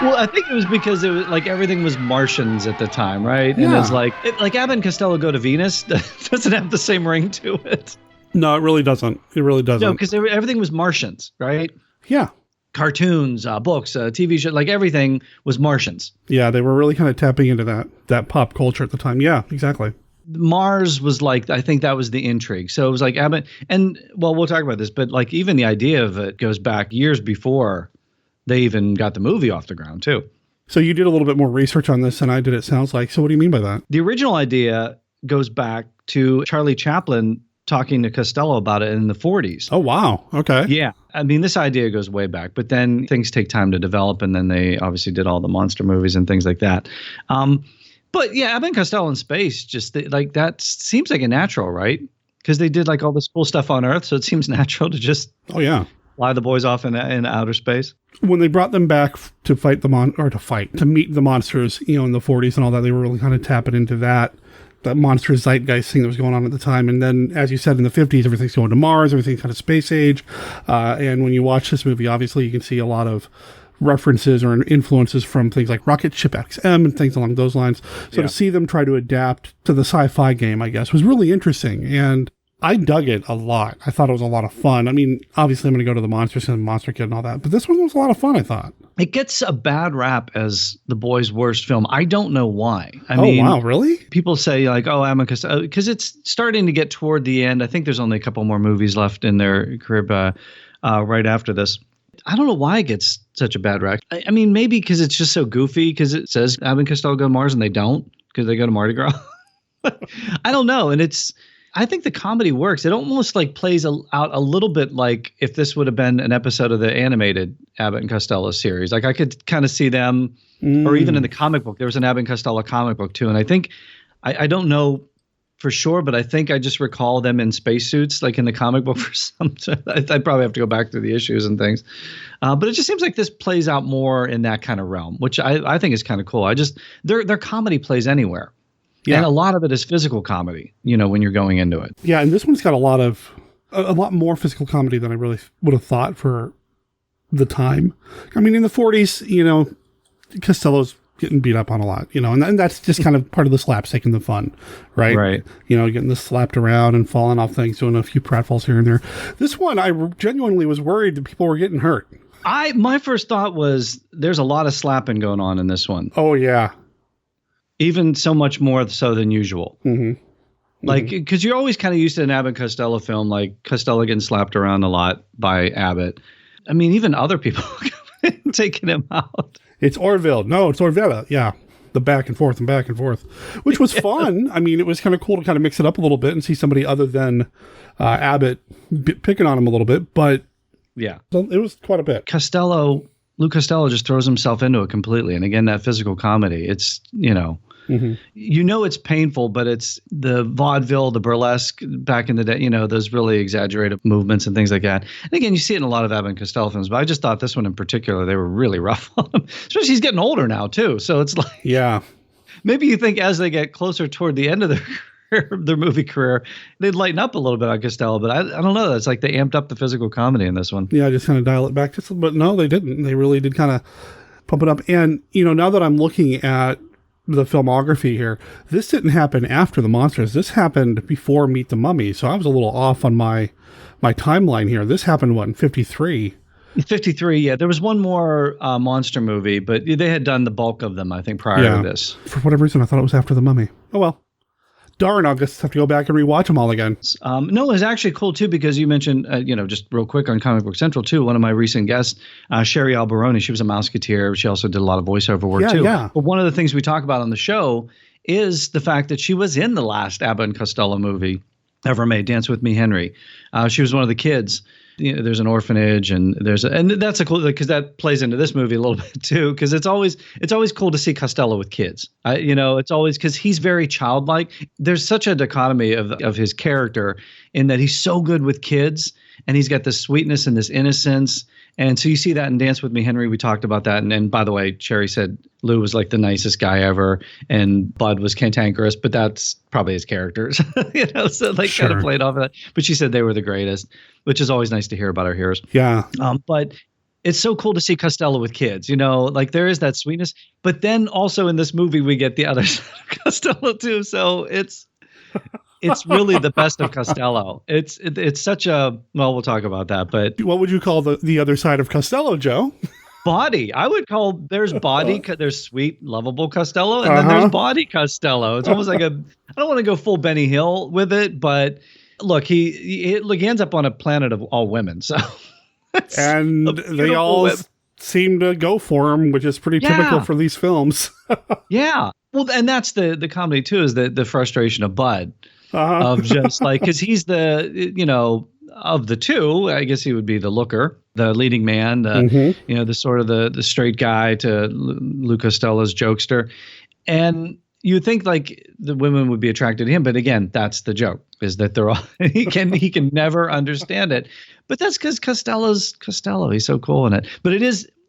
Well, I think it was because it was like everything was Martians at the time, right? And Yeah. it's like Abbott and Costello Go to Venus doesn't have the same ring to it. No, it really doesn't. It really doesn't. No, because everything was Martians, right? Yeah. Cartoons, books, TV show, like everything was Martians. Yeah, they were really kind of tapping into that pop culture at the time. Yeah, exactly. Mars was like, I think that was the intrigue. So it was like Abbott, and well, we'll talk about this, but like even the idea of it goes back years before they even got the movie off the ground too. So you did a little bit more research on this than I did, it sounds like. So what do you mean by that? The original idea goes back to Charlie Chaplin talking to Costello about it in the 40s. Oh, wow. Okay. Yeah. I mean, this idea goes way back, but then things take time to develop, and then they obviously did all the monster movies and things like that. But yeah, Abbott and Costello in space, just like that seems like a natural, right? Because they did like all this cool stuff on Earth, so it seems natural to just fly the boys off in outer space. When they brought them back to fight to meet the monsters, in the 40s and all that, they were really kind of tapping into that monster zeitgeist thing that was going on at the time. And then, as you said, in the 50s, everything's going to Mars, everything's kind of space age. And when you watch this movie, obviously you can see a lot of references or influences from things like Rocket Ship XM and things along those lines. So to see them try to adapt to the sci-fi game, I guess, was really interesting. And I dug it a lot. I thought it was a lot of fun. I mean, obviously I'm going to go to the Monsters and Monster Kid and all that, but this one was a lot of fun, I thought. It gets a bad rap as the boys' worst film. I don't know why. I mean, wow, really? People say like, oh, Amicus, because it's starting to get toward the end. I think there's only a couple more movies left in their career right after this. I don't know why it gets such a bad rap. I mean, maybe because it's just so goofy, because it says Abbott and Costello go to Mars and they don't, because they go to Mardi Gras. I don't know. And I think the comedy works. It almost like plays out a little bit like if this would have been an episode of the animated Abbott and Costello series. Like I could kind of see them, or even in the comic book, there was an Abbott and Costello comic book too. And I think, I don't know for sure, but I think I just recall them in spacesuits, like in the comic book for some. I'd probably have to go back through the issues and things. But it just seems like this plays out more in that kind of realm, which I think is kind of cool. Their comedy plays anywhere. Yeah. And a lot of it is physical comedy, when you're going into it. Yeah, and this one's got a lot more physical comedy than I really would have thought for the time. I mean, in the 40s, Costello's getting beat up on a lot, and that's just kind of part of the slapstick and the fun, right? Right. Getting this slapped around and falling off things, doing a few pratfalls here and there. This one, I genuinely was worried that people were getting hurt. My first thought was there's a lot of slapping going on in this one. Oh, yeah. Even so much more so than usual. Mm-hmm. Like, because you're always kind of used to an Abbott Costello film, like Costello getting slapped around a lot by Abbott. I mean, even other people taking him out. It's Orville. No, it's Orvilla. Yeah. The back and forth, which was fun. I mean, it was kind of cool to kind of mix it up a little bit and see somebody other than Abbott picking on him a little bit. But yeah, it was quite a bit. Lou Costello just throws himself into it completely. And again, that physical comedy, it's, it's painful, but it's the vaudeville, the burlesque back in the day, those really exaggerated movements and things like that. And again, you see it in a lot of Abbott and Costello films, but I just thought this one in particular, they were really rough on him, especially he's getting older now too. So it's like, yeah, maybe you think as they get closer toward the end of their movie career, they'd lighten up a little bit on Costello, but I don't know. It's like they amped up the physical comedy in this one. Yeah, just kind of dial it back just a little bit. No, they didn't. They really did kind of pump it up. And, now that I'm looking at the filmography here, this didn't happen after The Monsters. This happened before Meet the Mummy. So I was a little off on my timeline here. This happened, in 53? 53, yeah. There was one more monster movie, but they had done the bulk of them, I think, prior to this. For whatever reason, I thought it was after The Mummy. Oh, well. Darn, I'll just have to go back and rewatch them all again. No, it was actually cool, too, because you mentioned, just real quick on Comic Book Central, too, one of my recent guests, Sherry Alberoni, she was a Mouseketeer. She also did a lot of voiceover work, too. Yeah. But one of the things we talk about on the show is the fact that she was in the last Abbott and Costello movie ever made, Dance With Me, Henry. She was one of the kids. There's an orphanage, and that's a cool, because that plays into this movie a little bit too, because it's always cool to see Costello with kids. It's always because he's very childlike. There's such a dichotomy of his character in that he's so good with kids, and he's got this sweetness and this innocence, And so you see that in Dance With Me, Henry. We talked about that. And by the way, Cherry said Lou was like the nicest guy ever and Bud was cantankerous, but that's probably his characters, so they kind of played off of that. But she said they were the greatest, which is always nice to hear about our heroes. Yeah. But it's so cool to see Costello with kids, like there is that sweetness. But then also in this movie, we get the other side of Costello too. So it's really the best of Costello. It's such a, well, we'll talk about that, but what would you call the other side of Costello, Joe? Body. I would call, there's body, there's sweet, lovable Costello, and then there's body Costello. It's almost like I don't want to go full Benny Hill with it, but look, he ends up on a planet of all women, so. And they all seem to go for him, which is pretty typical for these films. Yeah. Well, and that's the comedy too, is the frustration of Bud. Of just like, because he's the, of the two, I guess he would be the looker, the leading man, the sort of the straight guy to Lou Costello's jokester. And you would think like the women would be attracted to him. But again, that's the joke, is that they're all, he can never understand it. But that's because Costello's Costello. He's so cool in it. But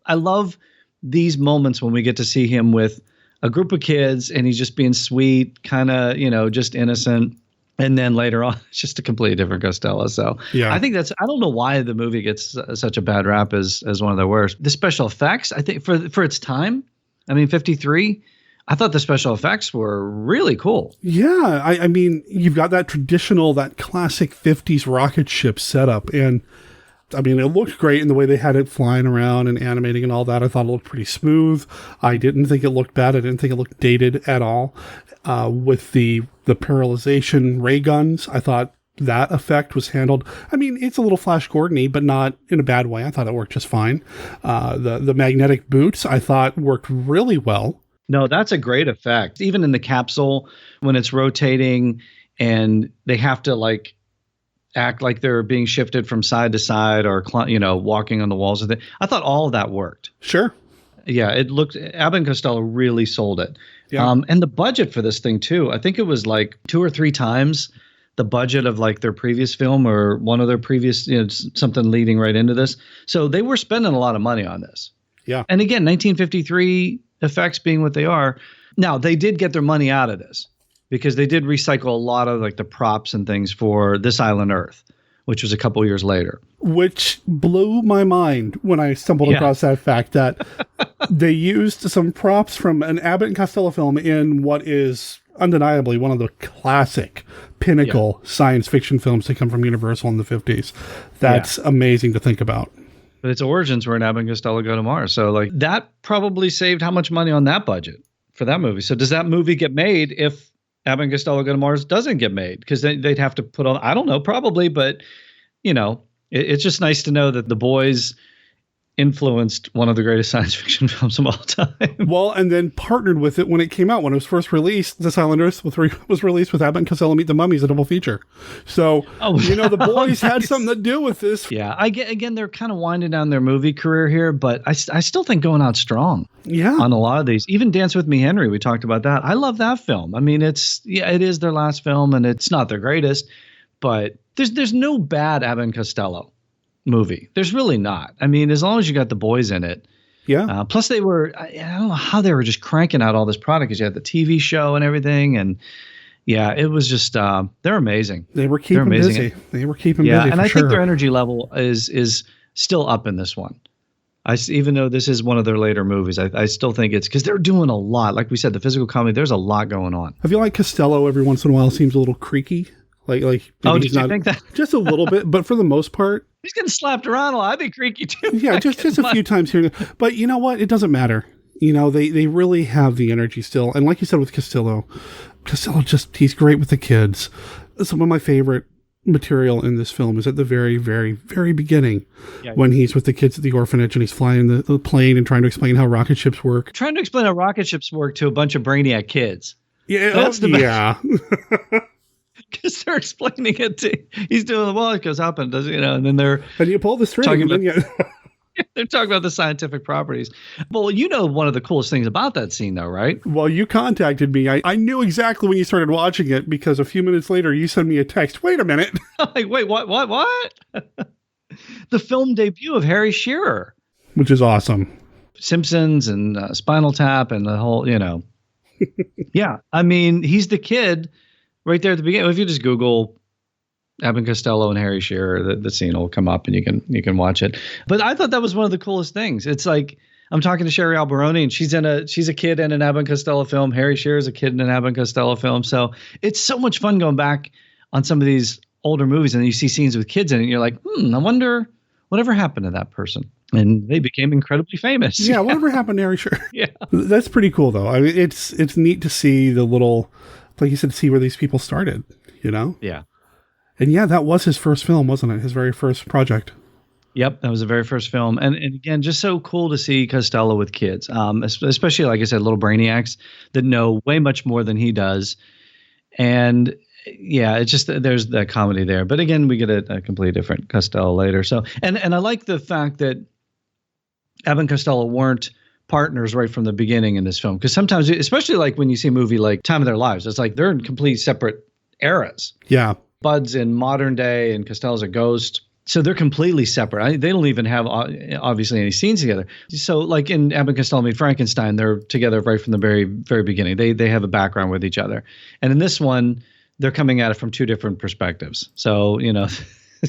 I love these moments when we get to see him with a group of kids and he's just being sweet, kind of, just innocent. And then later on, it's just a completely different Costello. So yeah. I think I don't know why the movie gets such a bad rap as one of the worst. The special effects, I think for its time, 53, I thought the special effects were really cool. Yeah. I mean, you've got that traditional, that classic 50s rocket ship setup. And I mean, it looked great in the way they had it flying around and animating and all that. I thought it looked pretty smooth. I didn't think it looked bad. I didn't think it looked dated at all. With the paralyzation ray guns, I thought that effect was handled. I mean, it's a little Flash Gordon-y, but not in a bad way. I thought it worked just fine. The magnetic boots, I thought worked really well. No, that's a great effect. Even in the capsule, when it's rotating and they have to like act like they're being shifted from side to side or, walking on the walls of it. I thought all of that worked. Sure. Yeah, Abbott and Costello really sold it. Yeah. And the budget for this thing too, I think it was like 2 or 3 times the budget of like their previous film or one of their previous, something leading right into this. So they were spending a lot of money on this. Yeah. And again, 1953 effects being what they are. Now they did get their money out of this because they did recycle a lot of like the props and things for This Island Earth, which was a couple years later. Which blew my mind when I stumbled across that fact that they used some props from an Abbott and Costello film in what is undeniably one of the classic pinnacle science fiction films to come from Universal in the 50s. That's amazing to think about. But its origins were in Abbott and Costello Go to Mars. So like that probably saved how much money on that budget for that movie. So does that movie get made if Abbott and Costello Go to Mars doesn't get made? Because they'd have to put on, I don't know, probably, but it's just nice to know that the boys influenced one of the greatest science fiction films of all time. Well, and then partnered with it when it came out. When it was first released, This Island Earth was released with Abbott and Costello Meet the Mummies, a double feature. So, the boys had something to do with this. Yeah, again, they're kind of winding down their movie career here, but I still think going out strong. Yeah. On a lot of these. Even Dance With Me, Henry, we talked about that. I love that film. I mean, it is their last film, and it's not their greatest, but there's no bad Abbott and Costello movie. There's really not. I mean, as long as you got the boys in it. Yeah. Plus they were, I don't know how they were just cranking out all this product because you had the TV show and everything. And yeah, it was just, they're amazing. They were keeping busy. They were keeping busy. And I think their energy level is still up in this one. Even though this is one of their later movies, I still think it's because they're doing a lot. Like we said, the physical comedy, there's a lot going on. I feel like Costello every once in a while seems a little creaky. Like did you think that? Just a little bit, but for the most part, he's getting slapped around a lot. I'd be creaky too. Yeah, just a few times here. But you know what? It doesn't matter. They really have the energy still. And like you said with Costello he's great with the kids. Some of my favorite material in this film is at the very, very, very beginning when he's with the kids at the orphanage and he's flying the plane and trying to explain how rocket ships work. Trying to explain how rocket ships work to a bunch of brainiac kids. Yeah, that's the best. Yeah. Because they're explaining it to, he's doing the wall, it goes up and does, and then they're and you pull the string they're talking about the scientific properties. Well, one of the coolest things about that scene though, right? Well, you contacted me. I knew exactly when you started watching it because a few minutes later you sent me a text. Wait a minute. Like, wait, what? the film debut of Harry Shearer. Which is awesome. Simpsons and Spinal Tap and the whole, Yeah, I mean, he's the kid right there at the beginning. If you just Google Abbott and Costello and Harry Shearer, the scene will come up and you can watch it. But I thought that was one of the coolest things. It's like I'm talking to Sherry Alberoni, and she's a kid in an Abbott and Costello film. Harry Shearer's a kid in an Abbott and Costello film. So it's so much fun going back on some of these older movies, and you see scenes with kids in it, and you're like, I wonder whatever happened to that person. And they became incredibly famous. Yeah, whatever happened to Harry Shearer. Yeah. That's pretty cool, though. I mean, it's neat to see the little, like you said, see where these people started, Yeah. And yeah, that was his first film, wasn't it? His very first project. Yep, that was the very first film. And again, just so cool to see Costello with kids, especially, like I said, little brainiacs that know way much more than he does. And yeah, it's just there's that comedy there. But again, we get a completely different Costello later. So, and I like the fact that Abbott and Costello weren't partners right from the beginning in this film. Because sometimes, especially like when you see a movie like Time of Their Lives, it's like they're in complete separate eras. Yeah. Bud's in modern day and Costello's a ghost. So they're completely separate. They don't even have, obviously, any scenes together. So like in Abbott and Costello Meet Frankenstein, they're together right from the very, very beginning. They have a background with each other. And in this one, they're coming at it from two different perspectives. So,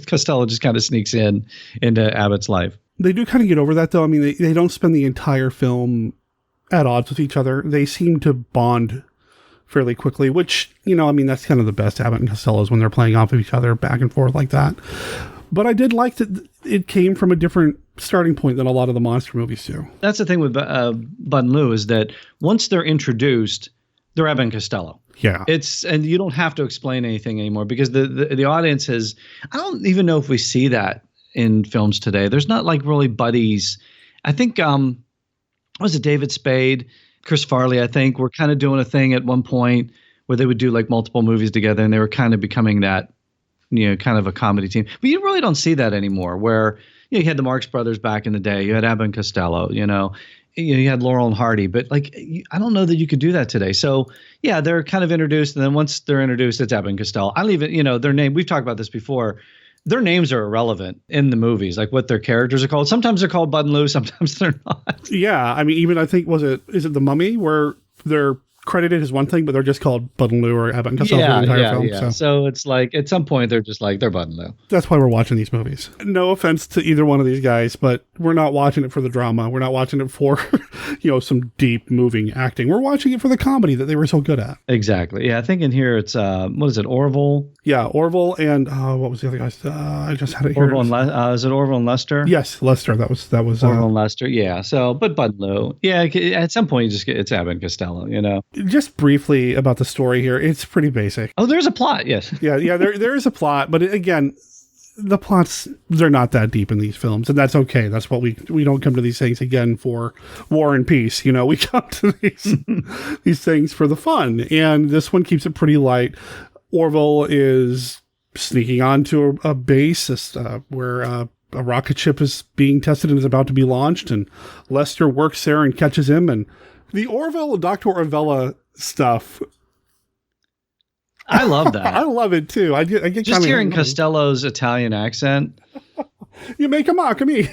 Costello just kind of sneaks into Abbott's life. They do kind of get over that, though. I mean, they don't spend the entire film at odds with each other. They seem to bond fairly quickly, which, that's kind of the best Abbott and Costello is when they're playing off of each other back and forth like that. But I did like that it came from a different starting point than a lot of the monster movies do. That's the thing with Bud and Lou is that once they're introduced, they're Abbott and Costello. Yeah. And you don't have to explain anything anymore because the audience has, I don't even know if we see that in films today. There's not like really buddies. I think, was it David Spade, Chris Farley, I think, were kind of doing a thing at one point where they would do like multiple movies together and they were kind of becoming that, kind of a comedy team. But you really don't see that anymore where, you had the Marx Brothers back in the day. You had Abbott and Costello, you had Laurel and Hardy, but like, I don't know that you could do that today. So yeah, they're kind of introduced. And then once they're introduced, it's Abbott and Costello. I don't even, their name, we've talked about this before. Their names are irrelevant in the movies, like what their characters are called. Sometimes they're called Bud and Lou. Sometimes they're not. Yeah. I mean, even I think, is it The Mummy where they're credited as one thing, but they're just called Bud and Lou or Abbott and Costello for the entire film. Yeah. So it's like at some point they're just like they're Bud and Lou. That's why we're watching these movies. No offense to either one of these guys, but we're not watching it for the drama. We're not watching it for some deep moving acting. We're watching it for the comedy that they were so good at. Exactly. Yeah, I think in here it's what is it, Orville? Yeah, Orville and what was the other guys? I just had it here. Orville and is it Orville and Lester? Yes, Lester. That was Orville and Lester. Yeah. So, but Bud and Lou. Yeah. At some point you just get it's Abbott and Costello. Just briefly about the story here, it's pretty basic. Oh, there's a plot, yes. Yeah, there is a plot, but again, the plots, they're not that deep in these films, and that's okay. That's what we don't come to these things again for war and peace. We come to these things for the fun, and this one keeps it pretty light. Orville is sneaking onto a base where a rocket ship is being tested and is about to be launched, and Lester works there and catches him, and the Orville, Dr. Orvella stuff. I love that. I love it too. I get just hearing Costello's Italian accent. You make a mock of me.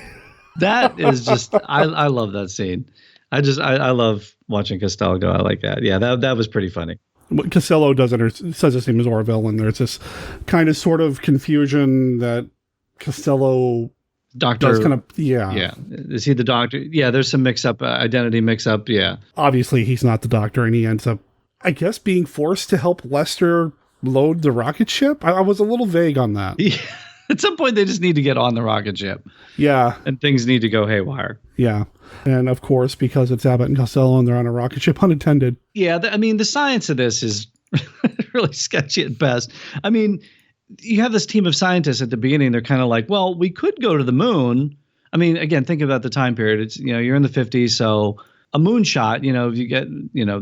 That is just, I love that scene. I love watching Costello go out like that. Yeah, that was pretty funny. What Costello says his name is Orville, and there's this kind of sort of confusion that Costello Doctor does kind of, yeah. Yeah. Is he the doctor? Yeah, there's some mix-up, identity mix-up, yeah. Obviously, he's not the doctor, and he ends up, I guess, being forced to help Lester load the rocket ship. I was a little vague on that. Yeah. At some point, they just need to get on the rocket ship. Yeah. And things need to go haywire. Yeah. And of course, because it's Abbott and Costello and they're on a rocket ship, unattended. Yeah, the science of this is really sketchy at best. I mean, you have this team of scientists at the beginning. They're kind of like, well, we could go to the moon. I mean, again, think about the time period. It's, you're in the 50s. So a moonshot, you get,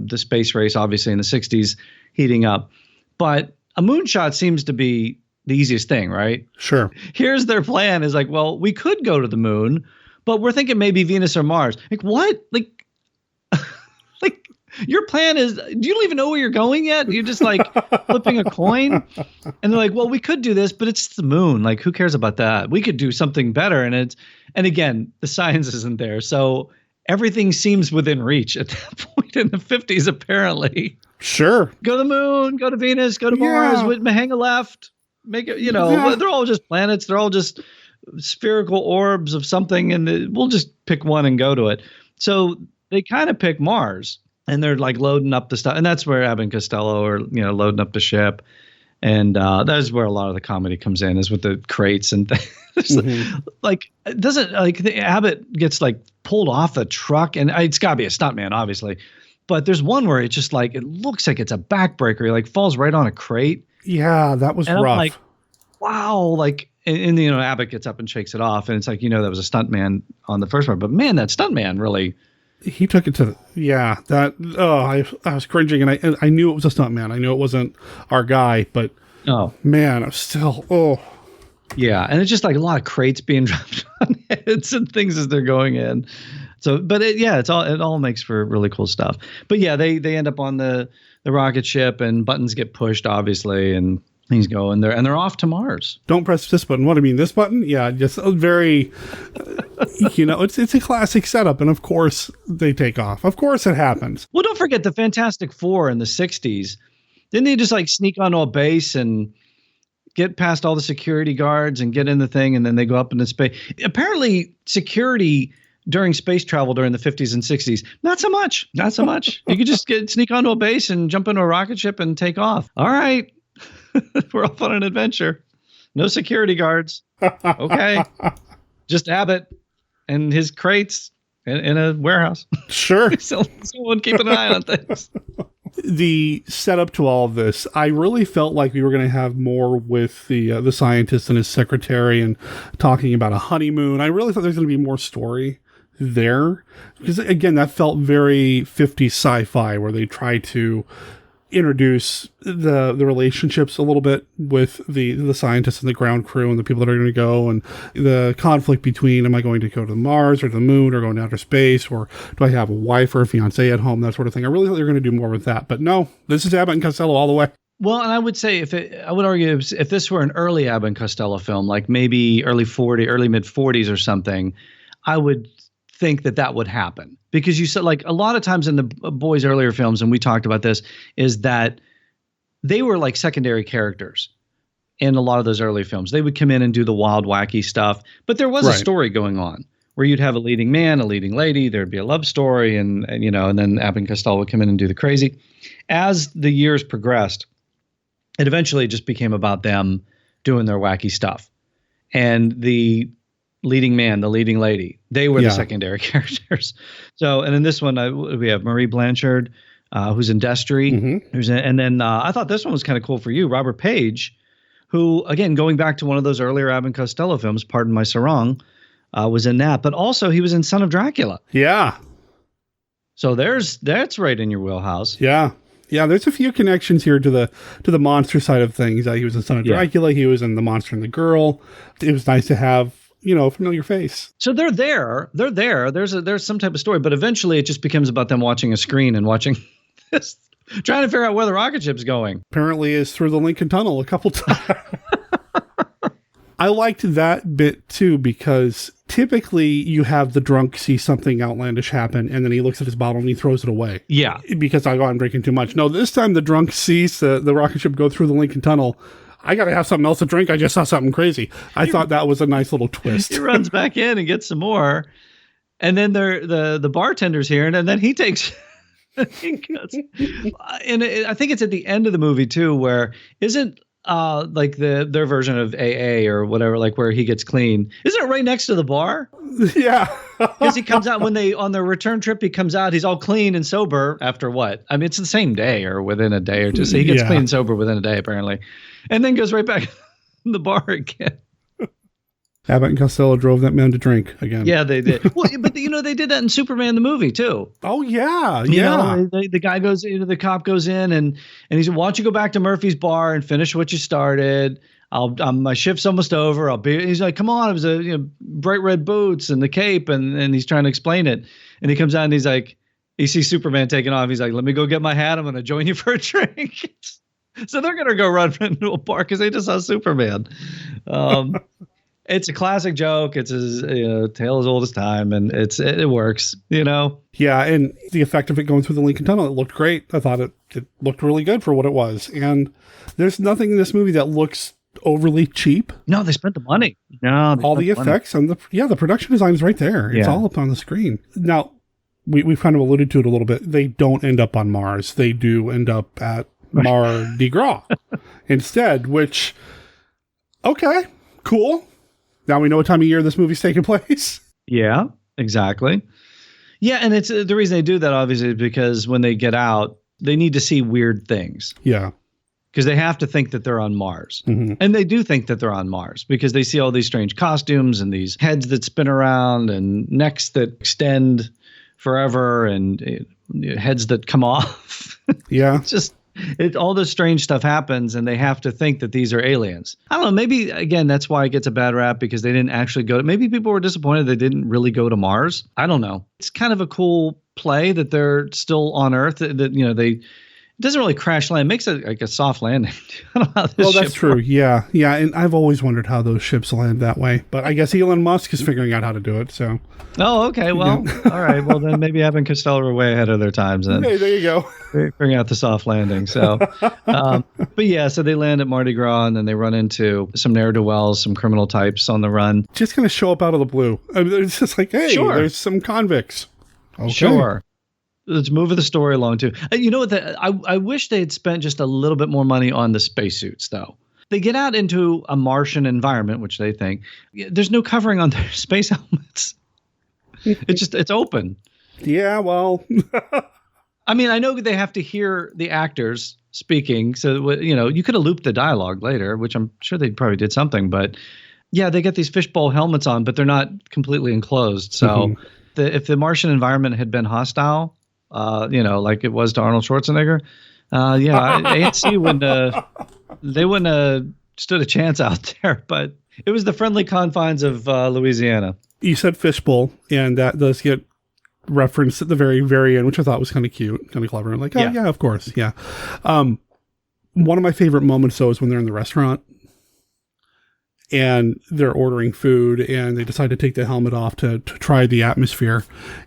the space race, obviously in the 60s heating up, but a moonshot seems to be the easiest thing, right? Sure. Here's their plan is like, well, we could go to the moon, but we're thinking maybe Venus or Mars. Like what? Like Your plan is, you don't even know where you're going yet. You're just like flipping a coin. And they're like, well, we could do this, but it's the moon. Like, who cares about that? We could do something better. And again, the science isn't there. So everything seems within reach at that point in the 50s, apparently. Sure. Go to the moon, go to Venus, go to Mars, hang a left, make it, they're all just planets. They're all just spherical orbs of something. And we'll just pick one and go to it. So they kind of pick Mars. And they're like loading up the stuff. And that's where Abbott and Costello are, loading up the ship. And that's where a lot of the comedy comes in, is with the crates and things. Like, it doesn't, like, the Abbott gets like pulled off the truck, and it's got to be a stuntman, obviously. But there's one where it's just like, it looks like it's a backbreaker. He like falls right on a crate. Yeah, that was and rough. I'm like, wow. Like, and Abbott gets up and shakes it off. And it's like, that was a stuntman on the first part. But man, that stuntman really. He took it to, I was cringing, and I knew it was a stuntman. I knew it wasn't our guy, but man, I'm still, Yeah, and it's just like a lot of crates being dropped on heads and things as they're going in. So, but it all makes for really cool stuff. But yeah, they end up on the rocket ship, and buttons get pushed, obviously, and things go in there, and they're off to Mars. Don't press this button. What do you mean, this button? Yeah, just a very, it's a classic setup, and of course they take off. Of course it happens. Well, don't forget the Fantastic Four in the 60s. Didn't they just like sneak onto a base and get past all the security guards and get in the thing, and then they go up into space? Apparently, security during space travel during the 50s and 60s, not so much. You could just sneak onto a base and jump into a rocket ship and take off. All right. We're off on an adventure. No security guards. Okay. Just Abbott and his crates in a warehouse. Sure. Someone keeping an eye on things. The setup to all of this, I really felt like we were going to have more with the scientist and his secretary and talking about a honeymoon. I really thought there was going to be more story there. Because, again, that felt very 50s sci-fi, where they try to introduce the relationships a little bit with the scientists and the ground crew and the people that are going to go, and the conflict between, am I going to go to Mars or the moon or going to outer space, or do I have a wife or a fiance at home, that sort of thing. I really thought they were going to do more with that, but no, this is Abbott and Costello all the way. Well, and I would say I would argue if this were an early Abbott and Costello film, like maybe early mid 40s or something, I would think that would happen. Because you said, like, a lot of times in the boys' earlier films, and we talked about this, is that they were like secondary characters in a lot of those early films. They would come in and do the wild, wacky stuff, but there was a story going on where you'd have a leading man, a leading lady, there'd be a love story, and then Abbott and Costello would come in and do the crazy. As the years progressed, it eventually just became about them doing their wacky stuff. And the leading man, the leading lady, they were the secondary characters. So, and in this one, we have Marie Blanchard, who's in Destry. And then I thought this one was kind of cool for you, Robert Page, who, again, going back to one of those earlier Abbott and Costello films, Pardon My Sarong, was in that. But also he was in Son of Dracula. Yeah. So that's right in your wheelhouse. Yeah. Yeah, there's a few connections here to the monster side of things. He was in Son of Dracula. He was in The Monster and the Girl. It was nice to have, a familiar face. So they're there. There's some type of story, but eventually it just becomes about them watching a screen and watching this, trying to figure out where the rocket ship's going. Apparently is through the Lincoln Tunnel a couple times. I liked that bit too, because typically you have the drunk see something outlandish happen, and then he looks at his bottle and he throws it away. Yeah. Because I'm drinking too much. No, this time the drunk sees the rocket ship go through the Lincoln Tunnel. I got to have something else to drink. I just saw something crazy. I thought that was a nice little twist. He runs back in and gets some more. And then the bartender's here, and then he takes... and I think it's at the end of the movie too, where isn't like their version of AA or whatever, like where he gets clean, isn't it right next to the bar? Yeah. Because he comes out on their return trip, he comes out, he's all clean and sober after what? I mean, it's the same day or within a day or two. So he gets clean and sober within a day, apparently. And then goes right back in the bar again. Abbott and Costello drove that man to drink again. Yeah, they did. Well, but they did that in Superman the movie too. Oh yeah, The guy goes into, the cop goes in and he said, "Why don't you go back to Murphy's bar and finish what you started? My shift's almost over. I'll be." He's like, "Come on, it was bright red boots and the cape," and he's trying to explain it. And he comes out and he's like, He sees Superman taking off. He's like, let me go get my hat. I'm going to join you for a drink. So they're going to go run into a bar because they just saw Superman. It's a classic joke. It's a tale as old as time, and it works, Yeah, and the effect of it going through the Lincoln Tunnel, it looked great. I thought it looked really good for what it was. And there's nothing in this movie that looks overly cheap. No, they spent the money. No, all the effects and the production design is right there. It's all up on the screen. Now, we've kind of alluded to it a little bit. They don't end up on Mars. They do end up at Mardi Gras instead, which, okay, cool. Now we know what time of year this movie's taking place. Yeah, exactly. Yeah, and it's the reason they do that, obviously, is because when they get out, they need to see weird things. Yeah. Because they have to think that they're on Mars. Mm-hmm. And they do think that they're on Mars because they see all these strange costumes and these heads that spin around and necks that extend forever and heads that come off. Yeah. It's just all this strange stuff happens and they have to think that these are aliens. I don't know. Maybe, again, that's why it gets a bad rap because they didn't actually go to, maybe people were disappointed they didn't really go to Mars. I don't know. It's kind of a cool play that they're still on Earth, that it doesn't really crash land. It makes it like a soft landing. I don't know how this that's true. works. Yeah. And I've always wondered how those ships land that way. But I guess Elon Musk is figuring out how to do it. So. Oh, okay. Well, all right. Well, then maybe Abbott and Costello were way ahead of their times. Then. Hey, there you go. Figuring out the soft landing. So, but yeah, so they land at Mardi Gras and then they run into some ne'er-do-wells, some criminal types on the run. Just going to show up out of the blue. I mean, it's just like, hey, there's some convicts. Okay. Sure. Let's move the story along too. You know what? I wish they had spent just a little bit more money on the spacesuits, though. They get out into a Martian environment, which they think there's no covering on their space helmets. It's open. Yeah, well, I mean, I know they have to hear the actors speaking, so you could have looped the dialogue later, which I'm sure they probably did something. But yeah, they get these fishbowl helmets on, but they're not completely enclosed. So if the Martian environment had been hostile. Like it was to Arnold Schwarzenegger. AMC wouldn't have stood a chance out there, but it was the friendly confines of Louisiana. You said fishbowl, and that does get referenced at the very, very end, which I thought was kind of cute, kind of clever. I'm like, yeah, of course. Yeah. One of my favorite moments, though, is when they're in the restaurant and they're ordering food and they decide to take the helmet off to try the atmosphere.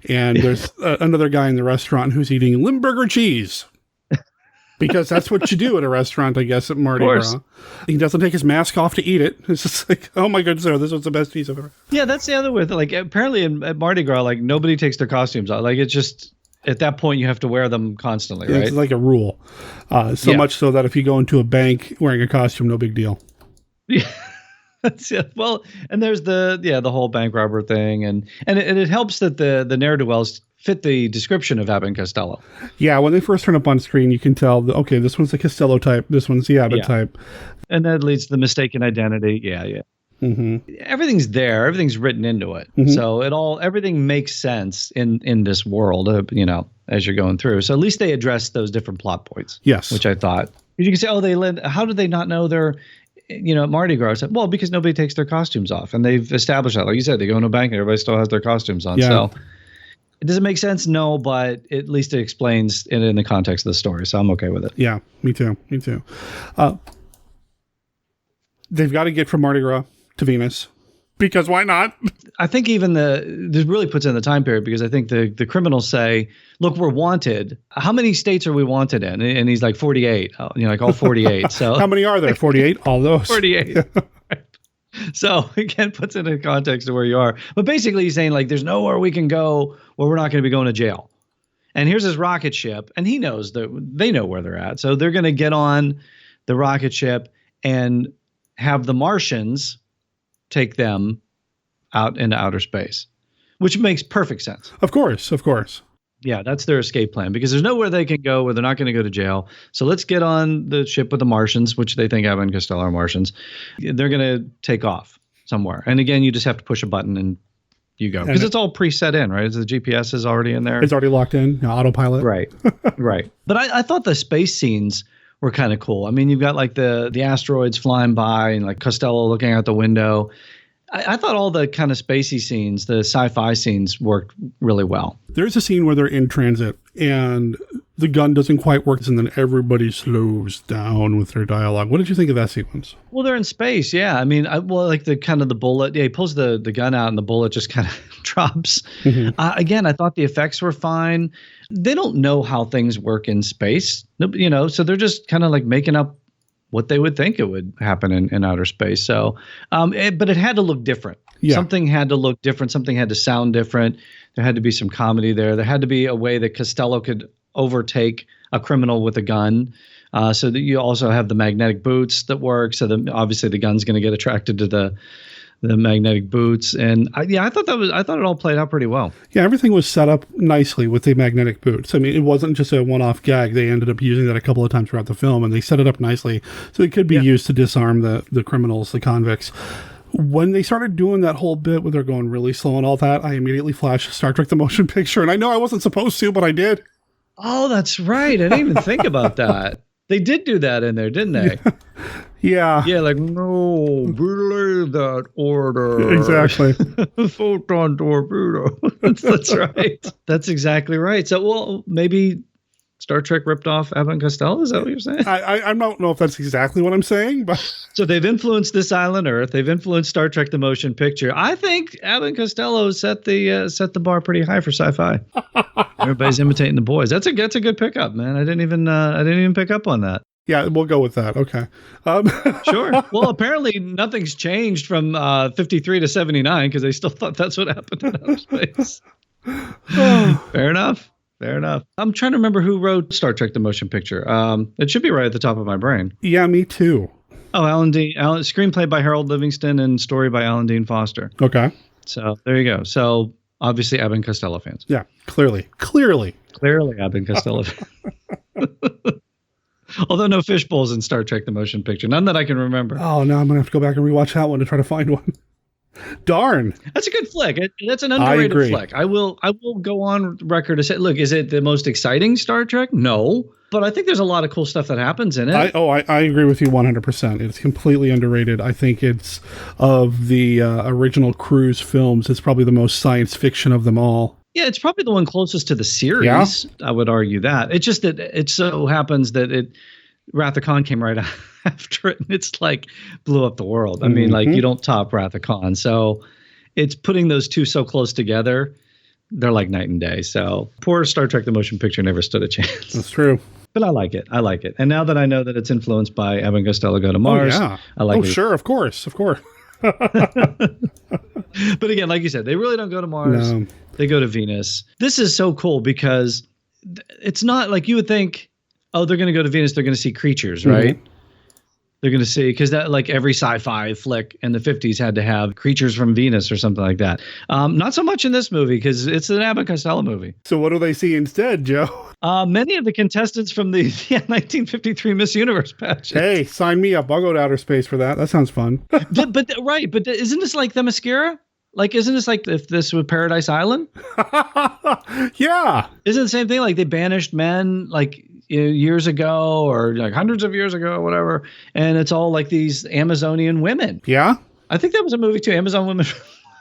And there's another guy in the restaurant who's eating Limburger cheese because that's what you do at a restaurant, I guess, at Mardi Gras. He doesn't take his mask off to eat it. It's just like, oh my goodness, this was the best cheese I've ever. Yeah, that's the other way. Like apparently at Mardi Gras, like nobody takes their costumes off. Like it's just at that point you have to wear them constantly, right? It's like a rule. Much so that if you go into a bank wearing a costume, no big deal. Yeah. Well, and there's the whole bank robber thing, and it helps that the ne'er-do-wells fit the description of Abbott and Costello. Yeah, when they first turn up on screen, you can tell that, okay, this one's the Costello type, this one's the Abbott type, and that leads to the mistaken identity. Yeah. Mm-hmm. Everything's there, everything's written into it, so everything makes sense in this world, as you're going through. So at least they address those different plot points. Yes, which I thought you can say, how did they not know they're at Mardi Gras? I said, well, because nobody takes their costumes off. And they've established that. Like you said, they go into a bank and everybody still has their costumes on. Yeah. So does it make sense? No, but at least it explains it in the context of the story. So I'm okay with it. Yeah, me too. They've got to get from Mardi Gras to Venus. Because why not? I think even this really puts in the time period because I think the criminals say, look, we're wanted. How many states are we wanted in? And he's like 48, like all 48. So how many are there? 48? All those? 48. So again, puts it in context of where you are. But basically he's saying like, there's nowhere we can go where we're not going to be going to jail. And here's his rocket ship. And he knows that they know where they're at. So they're going to get on the rocket ship and have the Martians take them out into outer space, which makes perfect sense. Of course. Yeah, that's their escape plan because there's nowhere they can go where they're not going to go to jail. So let's get on the ship with the Martians, which they think Abbott and Costello are Martians. They're going to take off somewhere. And again, you just have to push a button and you go because it's all preset in, right? The GPS is already in there. It's already locked in, autopilot. Right. But I thought the space scenes were kind of cool. I mean, you've got like the asteroids flying by and like Costello looking out the window. I thought all the kind of spacey scenes, the sci-fi scenes, worked really well. There's a scene where they're in transit and the gun doesn't quite work, and then everybody slows down with their dialogue. What did you think of that sequence? Well, they're in space, yeah. I mean, like the kind of the bullet. Yeah, he pulls the gun out and the bullet just kind of drops. Mm-hmm. Again, I thought the effects were fine. They don't know how things work in space, so they're just kind of like making up what they would think it would happen in outer space. So, but it had to look different. Yeah. Something had to look different. Something had to sound different. There had to be some comedy there. There had to be a way that Costello could overtake a criminal with a gun. So that you also have the magnetic boots that work. So obviously the gun's going to get attracted to the magnetic boots. And I thought it all played out pretty well. Yeah, everything was set up nicely with the magnetic boots. I mean, it wasn't just a one-off gag. They ended up using that a couple of times throughout the film, and they set it up nicely so it could be used to disarm the criminals, the convicts. When they started doing that whole bit where they're going really slow and all that, I immediately flashed Star Trek: The Motion Picture, and I know I wasn't supposed to, but I did. Oh, that's right. I didn't even think about that. They did do that in there, didn't they? Yeah. Yeah, like, no, believe that order. Exactly. Photon torpedo. That's right. That's exactly right. So, well, maybe Star Trek ripped off Abbott and Costello? Is that what you're saying? I don't know if that's exactly what I'm saying, but... So they've influenced This Island Earth. They've influenced Star Trek: The Motion Picture. I think Abbott and Costello set the bar pretty high for sci-fi. Everybody's imitating the boys. That's a good pickup, man. I didn't even pick up on that. Yeah, we'll go with that. Okay. Sure. Well, apparently nothing's changed from 53 to 79 because they still thought that's what happened in outer space. Fair enough. I'm trying to remember who wrote Star Trek: The Motion Picture. It should be right at the top of my brain. Yeah, me too. Oh, screenplay by Harold Livingston and story by Alan Dean Foster. Okay. So there you go. So obviously Abbott and Costello fans. Yeah, clearly Abbott and Costello fans. Although no fishbowls in Star Trek: The Motion Picture. None that I can remember. Oh, now I'm going to have to go back and rewatch that one to try to find one. Darn. That's a good flick. That's an underrated flick. I will go on record to say, look, is it the most exciting Star Trek? No. But I think there's a lot of cool stuff that happens in it. I agree with you 100%. It's completely underrated. I think it's, of the original Cruise films, it's probably the most science fiction of them all. Yeah, it's probably the one closest to the series. Yeah. I would argue that. It's just that it so happens that Wrath of Khan came right after it, and it's like blew up the world. I mean, like, you don't top Wrath of Khan. So it's putting those two so close together. They're like night and day. So poor Star Trek: The Motion Picture never stood a chance. That's true. But I like it. And now that I know that it's influenced by Abbott and Costello Go to Mars, I like it. Oh, sure. Of course. But again, like you said, they really don't go to Mars. No. They go to Venus. This is so cool because it's not like you would think, oh, they're going to go to Venus, they're going to see creatures, right? Mm-hmm. They're going to see, because that, like, every sci-fi flick in the 50s had to have creatures from Venus or something like that. Not so much in this movie because it's an Abbott and Costello movie. So what do they see instead, Joe? Many of the contestants from the 1953 Miss Universe pageant. Hey, sign me up. I'll go to outer space for that. That sounds fun. But isn't this like the Mascara? Like, isn't this like if this were Paradise Island? Yeah. Isn't it the same thing? Like, they banished men, like, years ago, or like hundreds of years ago, or whatever, and it's all like these Amazonian women. Yeah, I think that was a movie too. Amazon Women.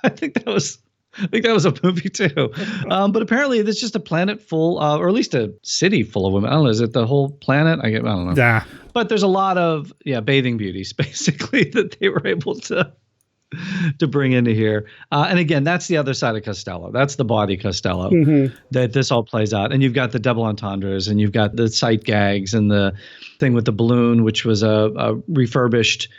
I think that was a movie too. But apparently, it's just a planet full, or at least a city full of women. I don't know. Is it the whole planet? I don't know. Yeah. But there's a lot of bathing beauties basically that they were able to bring into here. And again, that's the other side of Costello. That's the body Costello that this all plays out. And you've got the double entendres, and you've got the sight gags, and the thing with the balloon, which was a refurbished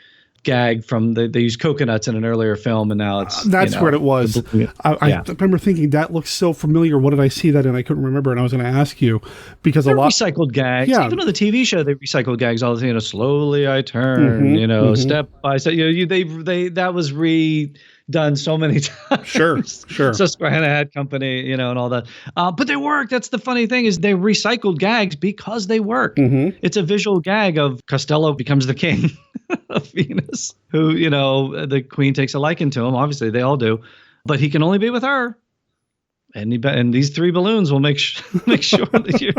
gag from they used coconuts in an earlier film, and now it's that's what it was. I remember thinking that looks so familiar. What did I see that in? I couldn't remember, and I was going to ask you because they're recycled gags. Yeah. Even on the TV show, they recycled gags all the time. Slowly I turn. Step by step. They that was redone so many times. Sure. Susquehanna had company, and all that. But they work. That's the funny thing, is they recycled gags because they work. It's a visual gag of Costello becomes the king of Venus, who, the queen takes a liking to him. Obviously, they all do, but he can only be with her. And these three balloons will make sure that you.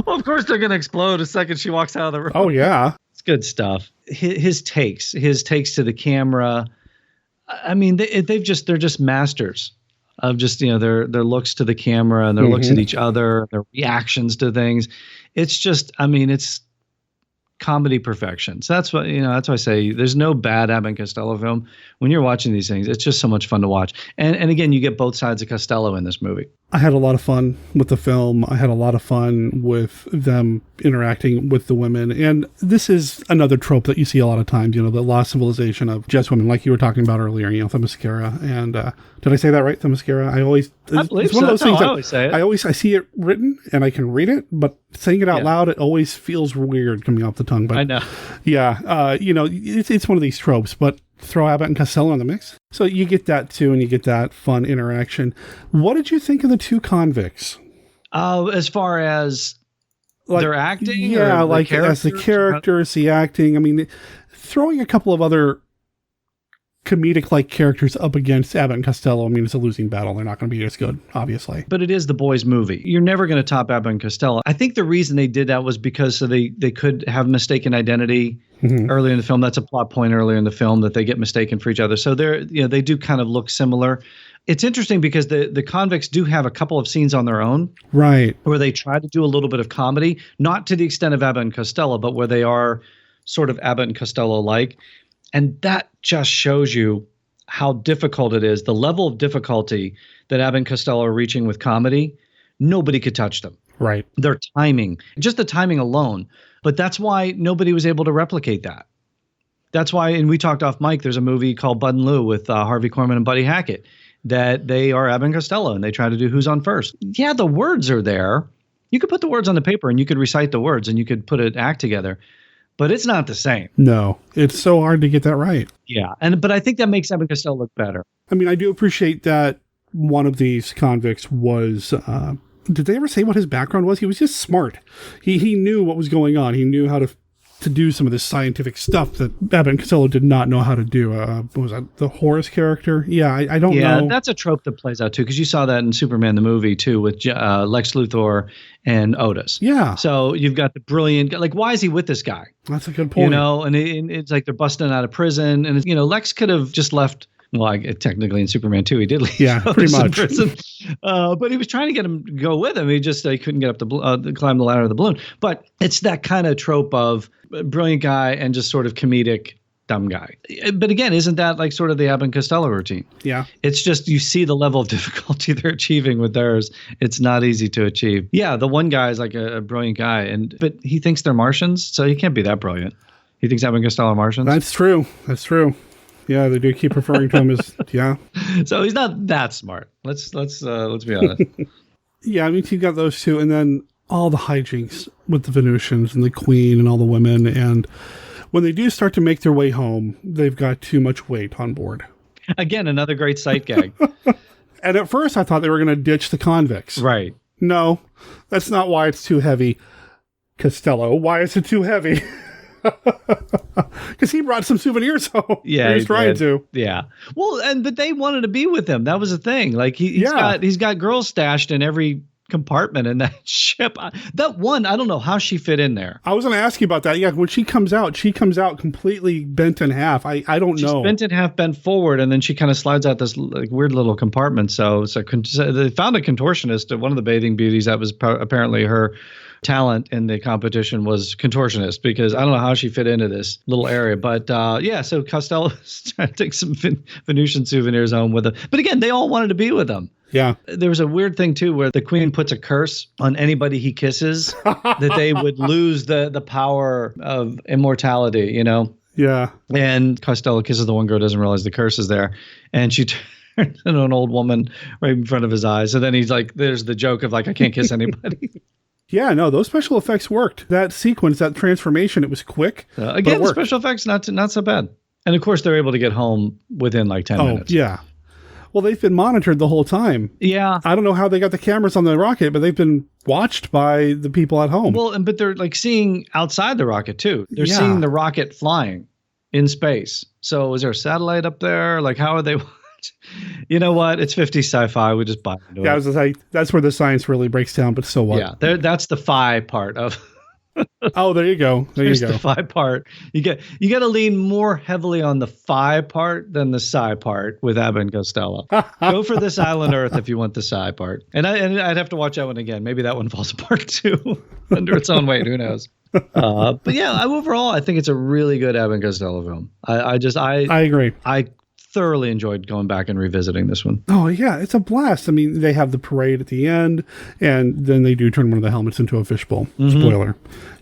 Well, of course they're going to explode the second she walks out of the room. Oh yeah, it's good stuff. His takes to the camera. I mean, they're just masters of just, their looks to the camera and their looks at each other, their reactions to things. It's just, I mean, it's comedy perfection. So that's why I say there's no bad Abbott and Costello film. When you're watching these things, it's just so much fun to watch. And again, you get both sides of Costello in this movie. I had a lot of fun with the film. I had a lot of fun with them interacting with the women. And this is another trope that you see a lot of times, the lost civilization of just women, like you were talking about earlier, Themyscira. And did I say that right? Themyscira? I believe it's one of those things. I always say it. I see it written and I can read it, but saying it out loud, it always feels weird coming off the tongue. But I know. Yeah. It's one of these tropes, but throw Abbott and Costello in the mix. So you get that too, and you get that fun interaction. What did you think of the two convicts? As far as their acting? Yeah, like as the characters, the acting. I mean, throwing a couple of other comedic-like characters up against Abbott and Costello, I mean, it's a losing battle. They're not going to be as good, obviously. But it is the boys' movie. You're never going to top Abbott and Costello. I think the reason they did that was because they could have mistaken identity earlier in the film. That's a plot point earlier in the film that they get mistaken for each other. So they do kind of look similar. It's interesting because the convicts do have a couple of scenes on their own. Right. Where they try to do a little bit of comedy, not to the extent of Abbott and Costello, but where they are sort of Abbott and Costello-like. And that just shows you how difficult it is. The level of difficulty that Abbott and Costello are reaching with comedy, nobody could touch them. Right. Their timing, just the timing alone. But that's why nobody was able to replicate that. That's why, and we talked off mic, there's a movie called Bud and Lou with Harvey Korman and Buddy Hackett that they are Abbott and Costello and they try to do Who's on First. Yeah, the words are there. You could put the words on the paper and you could recite the words and you could put an act together. But it's not the same. No, it's so hard to get that right. Yeah, but I think that makes Abbott and Costello look better. I mean, I do appreciate that one of these convicts was, did they ever say what his background was? He was just smart. He knew what was going on. He knew how to do some of this scientific stuff that Abbott and Costello did not know how to do. What was that, the Horace character? Yeah, I don't know. Yeah, that's a trope that plays out too, because you saw that in Superman the movie too with Lex Luthor and Otis. Yeah. So you've got the brilliant, like, why is he with this guy? That's a good point. And it's like they're busting out of prison, and Lex could have just left. Well, technically in Superman 2, he did leave. Yeah, pretty much. Prison. But he was trying to get him to go with him. He just couldn't get up climb the ladder of the balloon. But it's that kind of trope of brilliant guy and just sort of comedic dumb guy. But again, isn't that like sort of the Abbott and Costello routine? Yeah. It's just you see the level of difficulty they're achieving with theirs. It's not easy to achieve. Yeah, the one guy is like a brilliant guy, but he thinks they're Martians, so he can't be that brilliant. He thinks Abbott and Costello are Martians. That's true. Yeah, they do keep referring to him as, yeah. So he's not that smart. Let's be honest. Yeah, I mean, you got those two, and then all the hijinks with the Venusians and the Queen and all the women, and when they do start to make their way home, they've got too much weight on board. Again, another great sight gag. And at first, I thought they were going to ditch the convicts. Right. No, that's not why it's too heavy. Costello, why is it too heavy? Because he brought some souvenirs home. Yeah, he's trying to. Yeah. Well, but they wanted to be with him. That was the thing. Like he's got girls stashed in every compartment in that ship. That one, I don't know how she fit in there. I was going to ask you about that. Yeah, when she comes out completely bent in half. I don't know. She's bent in half, bent forward, and then she kind of slides out this like weird little compartment. So they found a contortionist at one of the bathing beauties. That was apparently her talent in the competition was contortionist, because I don't know how she fit into this little area. But so Costello was trying to take some Venusian souvenirs home with her. But again, they all wanted to be with him. Yeah. There was a weird thing, too, where the Queen puts a curse on anybody he kisses that they would lose the power of immortality, Yeah. And Costello kisses the one girl, doesn't realize the curse is there. And she turns into an old woman right in front of his eyes. So then he's like, there's the joke of like, I can't kiss anybody. Yeah, no, those special effects worked. That sequence, that transformation, it was quick. Again, the special effects, not so bad. And of course, they're able to get home within like 10 minutes. Yeah. Well, they've been monitored the whole time. Yeah. I don't know how they got the cameras on the rocket, but they've been watched by the people at home. Well, but they're like seeing outside the rocket too. They're seeing the rocket flying in space. So is there a satellite up there? Like, how are they? You know what? It's 50s sci-fi. We just buy into it. I was like, that's where the science really breaks down, but so what? Yeah, that's the fi part of Oh, there you go. There's the phi part. You got to lean more heavily on the phi part than the psi part with Abbott and Costello. Go for This Island Earth if you want the psi part. And I'd have to watch that one again. Maybe that one falls apart too under its own weight. Who knows? But yeah, overall, I think it's a really good Abbott and Costello film. I agree. I thoroughly enjoyed going back and revisiting this one. Oh yeah, it's a blast. I mean, they have the parade at the end, and then they do turn one of the helmets into a fishbowl. Mm-hmm. Spoiler,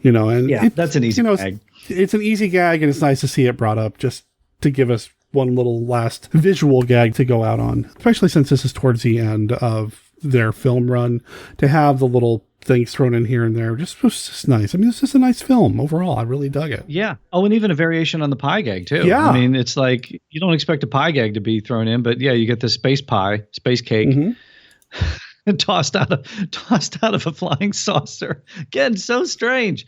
and yeah, that's an easy gag. It's an easy gag, and it's nice to see it brought up just to give us one little last visual gag to go out on, especially since this is towards the end of their film run. To have the little things thrown in here and there was just nice. I mean, this is a nice film overall. I really dug it. Yeah. Oh, and even a variation on the pie gag too. Yeah. I mean, it's like you don't expect a pie gag to be thrown in, but yeah, you get the space pie, space cake, tossed out of a flying saucer. Again, so strange.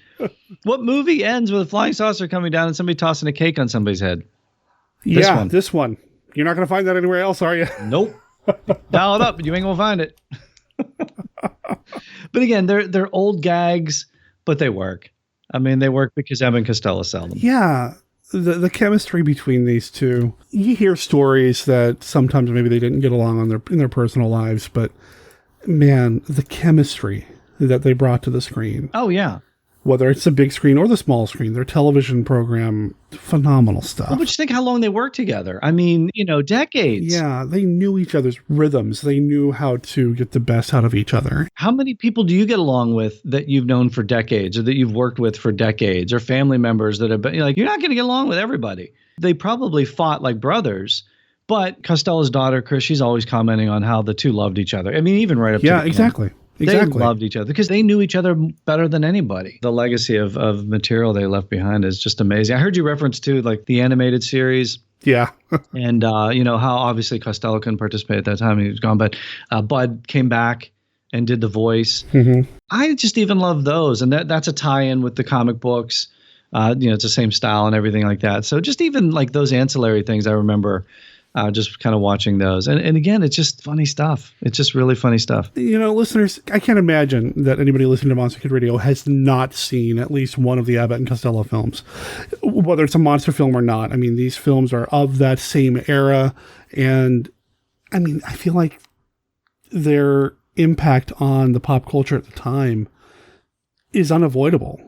What movie ends with a flying saucer coming down and somebody tossing a cake on somebody's head? This one. You're not going to find that anywhere else, are you? Nope. Dial it up. You ain't going to find it. But again, they're old gags, but they work. I mean, they work because Abbott and Costello sell them. Yeah. The chemistry between these two. You hear stories that sometimes maybe they didn't get along in their personal lives, but man, the chemistry that they brought to the screen. Oh, yeah. Whether it's the big screen or the small screen, their television program, phenomenal stuff. Well, but just think how long they worked together. I mean, decades. Yeah, they knew each other's rhythms. They knew how to get the best out of each other. How many people do you get along with that you've known for decades or that you've worked with for decades or family members that have been you're not going to get along with everybody. They probably fought like brothers. But Costello's daughter, Chris, she's always commenting on how the two loved each other. I mean, even right up to the end. Exactly. They loved each other because they knew each other better than anybody. The legacy of material they left behind is just amazing. I heard you reference to like the animated series. Yeah. And, how obviously Costello couldn't participate at that time. He was gone, but Bud came back and did the voice. Mm-hmm. I just even love those. And that's a tie-in with the comic books. It's the same style and everything like that. So just even like those ancillary things I remember just kind of watching those. And again, it's just funny stuff. It's just really funny stuff. Listeners, I can't imagine that anybody listening to Monster Kid Radio has not seen at least one of the Abbott and Costello films, whether it's a monster film or not. I mean, these films are of that same era. And I mean, I feel like their impact on the pop culture at the time is unavoidable.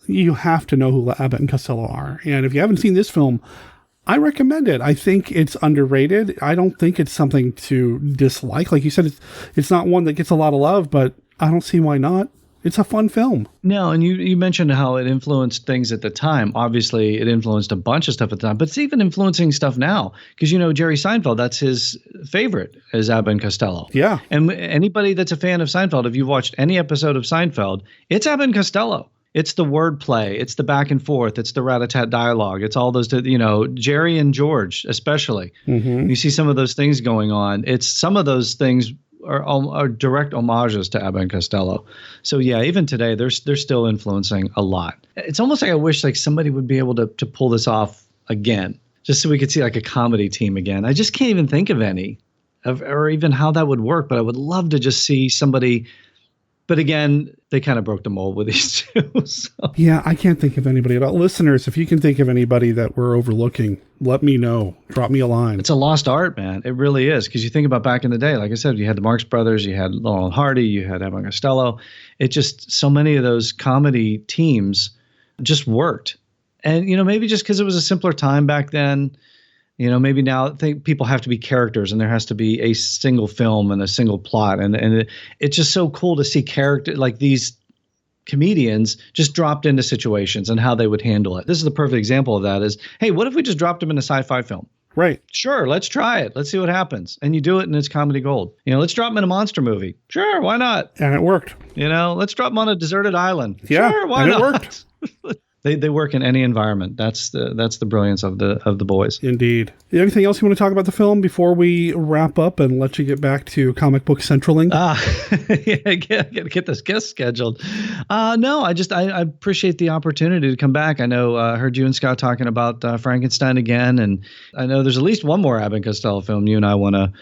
You have to know who Abbott and Costello are. And if you haven't seen this film, I recommend it. I think it's underrated. I don't think it's something to dislike. Like you said, it's not one that gets a lot of love, but I don't see why not. It's a fun film. No, and you mentioned how it influenced things at the time. Obviously, it influenced a bunch of stuff at the time, but it's even influencing stuff now. Because, Jerry Seinfeld, that's his favorite, is Abbott and Costello. Yeah. And anybody that's a fan of Seinfeld, if you've watched any episode of Seinfeld, it's Abbott and Costello. It's the wordplay. It's the back and forth. It's the rat-a-tat dialogue. It's all those, Jerry and George, especially. Mm-hmm. You see some of those things going on. It's some of those things are direct homages to Abbott and Costello. So yeah, even today, they're still influencing a lot. It's almost like I wish like somebody would be able to pull this off again, just so we could see like a comedy team again. I just can't even think of any or even how that would work, but I would love to just see somebody. But again, they kind of broke the mold with these two. So. Yeah, I can't think of anybody at all. Listeners, if you can think of anybody that we're overlooking, let me know. Drop me a line. It's a lost art, man. It really is. Because you think about back in the day, like I said, you had the Marx Brothers, you had Laurel and Hardy, you had Abbott and Costello. It just, so many of those comedy teams just worked. And, maybe just because it was a simpler time back then, maybe now I think people have to be characters and there has to be a single film and a single plot. And it's just so cool to see character like these comedians just dropped into situations and how they would handle it. This is the perfect example of that is, hey, what if we just dropped them in a sci-fi film? Right. Sure. Let's try it. Let's see what happens. And you do it and it's comedy gold. Let's drop them in a monster movie. Sure. Why not? And it worked. Let's drop them on a deserted island. Yeah. Sure. Why and not? It worked. They work in any environment. That's the brilliance of the boys. Indeed. Anything else you want to talk about the film before we wrap up and let you get back to Comic Book Centraling? Yeah, gotta get this guest scheduled. No, I appreciate the opportunity to come back. I know I heard you and Scott talking about Frankenstein again, and I know there's at least one more Abbott and Costello film you and I want to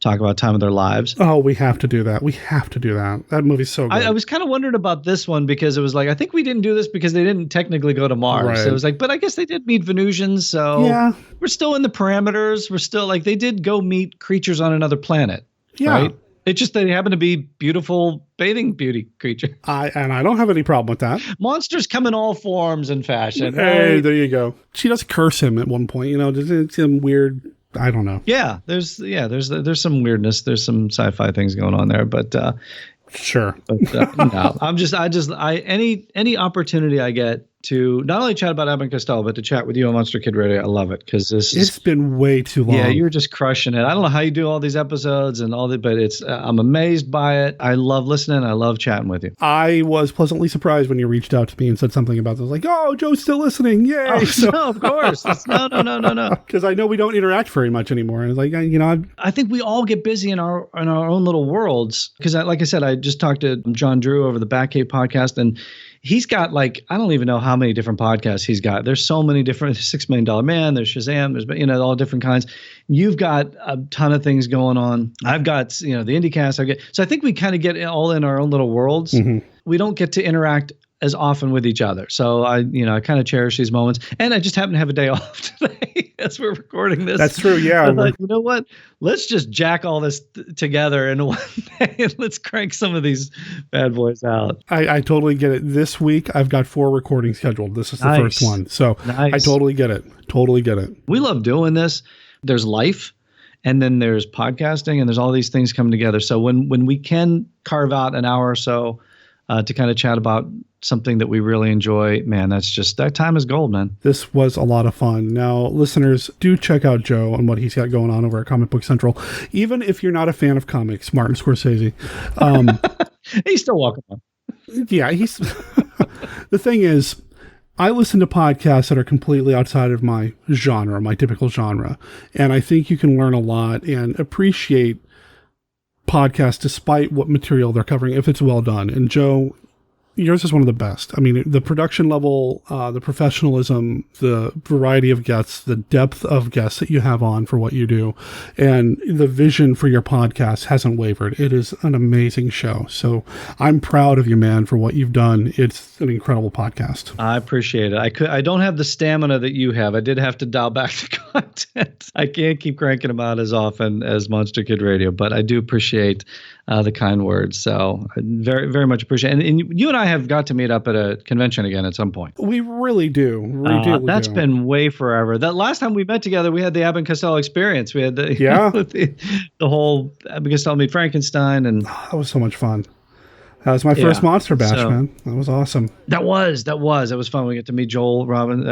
talk about time of their lives. Oh, we have to do that. We have to do that. That movie's so good. I was kind of wondering about this one because it was like, I think we didn't do this because they didn't technically go to Mars. Right. So it was like, but I guess they did meet Venusians. So Yeah. we're still in the parameters. We're still like, they did go meet creatures on another planet. Yeah. Right? It's just they happen to be beautiful bathing beauty creatures. And I don't have any problem with that. Monsters come in all forms and fashion. Hey, right? there you go. She does curse him at one point. There's some weird. I don't know. Yeah, there's some weirdness. There's some sci-fi things going on there, but sure. But no, any opportunity I get to not only chat about Abbott and Costello, but to chat with you on Monster Kid Radio, I love it because it's been way too long. Yeah, you're just crushing it. I don't know how you do all these episodes and all that, but it's I'm amazed by it. I love listening. I love chatting with you. I was pleasantly surprised when you reached out to me and said something about this. Like, oh, Joe's still listening. Yay. Oh, no, of course. No. Because I know we don't interact very much anymore. And it's like, I think we all get busy in our own little worlds. Because like I said, I just talked to John Drew over the Batcave podcast, and he's got like, I don't even know how many different podcasts he's got. There's so many different, $6 Million Man, there's Shazam, there's, all different kinds. You've got a ton of things going on. I've got, the IndieCast. So I think we kind of get all in our own little worlds. Mm-hmm. We don't get to interact as often with each other. So I kind of cherish these moments. And I just happen to have a day off today as we're recording this. That's true. Yeah. I thought, you know what? Let's just jack all this together in one day and let's crank some of these bad boys out. I totally get it. This week, I've got 4 recordings scheduled. This is the first one. So Nice. I totally get it. Totally get it. We love doing this. There's life. And then there's podcasting and there's all these things coming together. So when we can carve out an hour or so to kind of chat about something that we really enjoy, man, that time is gold, man. This was a lot of fun. Now, listeners, do check out Joe and what he's got going on over at Comic Book Central. Even if you're not a fan of comics, Martin Scorsese. He's still welcome. Yeah, he's... The thing is, I listen to podcasts that are completely outside of my genre, my typical genre. And I think you can learn a lot and appreciate podcasts despite what material they're covering, if it's well done. And Joe, yours is one of the best. I mean, the production level, the professionalism, the variety of guests, the depth of guests that you have on for what you do, and the vision for your podcast hasn't wavered. It is an amazing show. So I'm proud of you, man, for what you've done. It's an incredible podcast. I appreciate it. I don't have the stamina that you have. I did have to dial back the content. I can't keep cranking them out as often as Monster Kid Radio, but I do appreciate the kind words. So I very, very much appreciate it. And you and I have got to meet up at a convention again at some point. We really do. That's been way forever. That last time we met together, we had the Abbott and Costello experience. We had the the whole Abbott and Costello meet Frankenstein, and that was so much fun. That was my first Monster Bash, man. That was awesome. That was fun. We get to meet Joel Hodgson.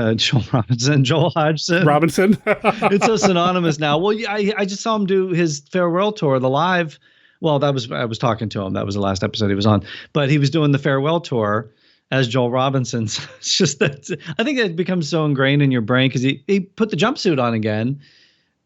It's so synonymous now. Well, I just saw him do his farewell tour, the live. Well, I was talking to him. That was the last episode he was on. But he was doing the farewell tour as Joel Robinson. So it's just that I think it becomes so ingrained in your brain because he put the jumpsuit on again,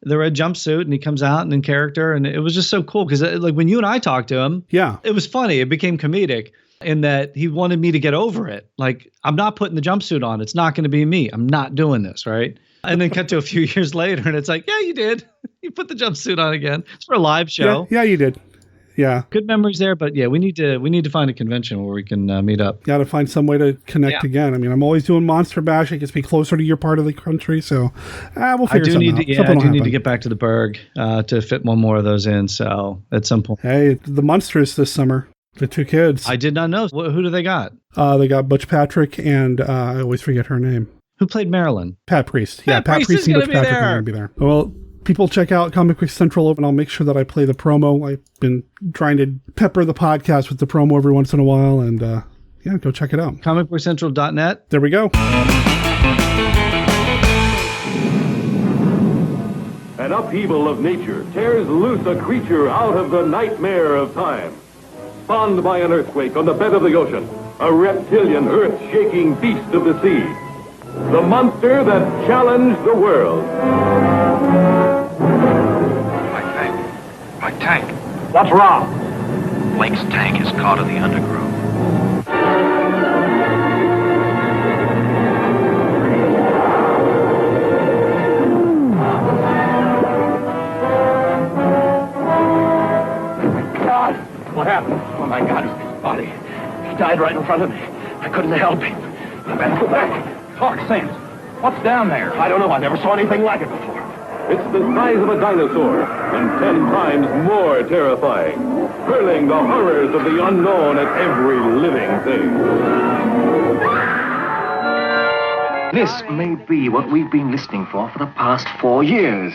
the red jumpsuit, and he comes out and in character. And it was just so cool because like when you and I talked to him, it was funny. It became comedic in that he wanted me to get over it. Like, I'm not putting the jumpsuit on. It's not going to be me. I'm not doing this, right? And then cut to a few years later, and it's like, yeah, you did. You put the jumpsuit on again. It's for a live show. Yeah, you did. Yeah. Good memories there, but yeah, we need to find a convention where we can meet up. Got to find some way to connect again. I mean, I'm always doing Monster Bash. It gets me closer to your part of the country, so we'll figure something out. I do need to get back to the Berg to fit one more of those in, so at some point. Hey, the Monsters this summer. The 2 kids. I did not know. Who do they got? They got Butch Patrick and I always forget her name. Who played Marilyn? Pat Priest. Yeah, Pat Priest and Butch Patrick are going to be there. Well, people check out Comic Book Central, and I'll make sure that I play the promo. I've been trying to pepper the podcast with the promo every once in a while, and go check it out. ComicBookCentral.net. There we go. An upheaval of nature tears loose a creature out of the nightmare of time. Spawned by an earthquake on the bed of the ocean, a reptilian, earth-shaking beast of the sea. The monster that challenged the world. My tank. What's wrong? Blake's tank is caught in the undergrowth. front of me. I couldn't help him. I better go back. Talk sense. What's down there? I don't know. I never saw anything like it before. It's the size of a dinosaur and 10 times more terrifying, hurling the horrors of the unknown at every living thing. This may be what we've been listening for the past 4 years.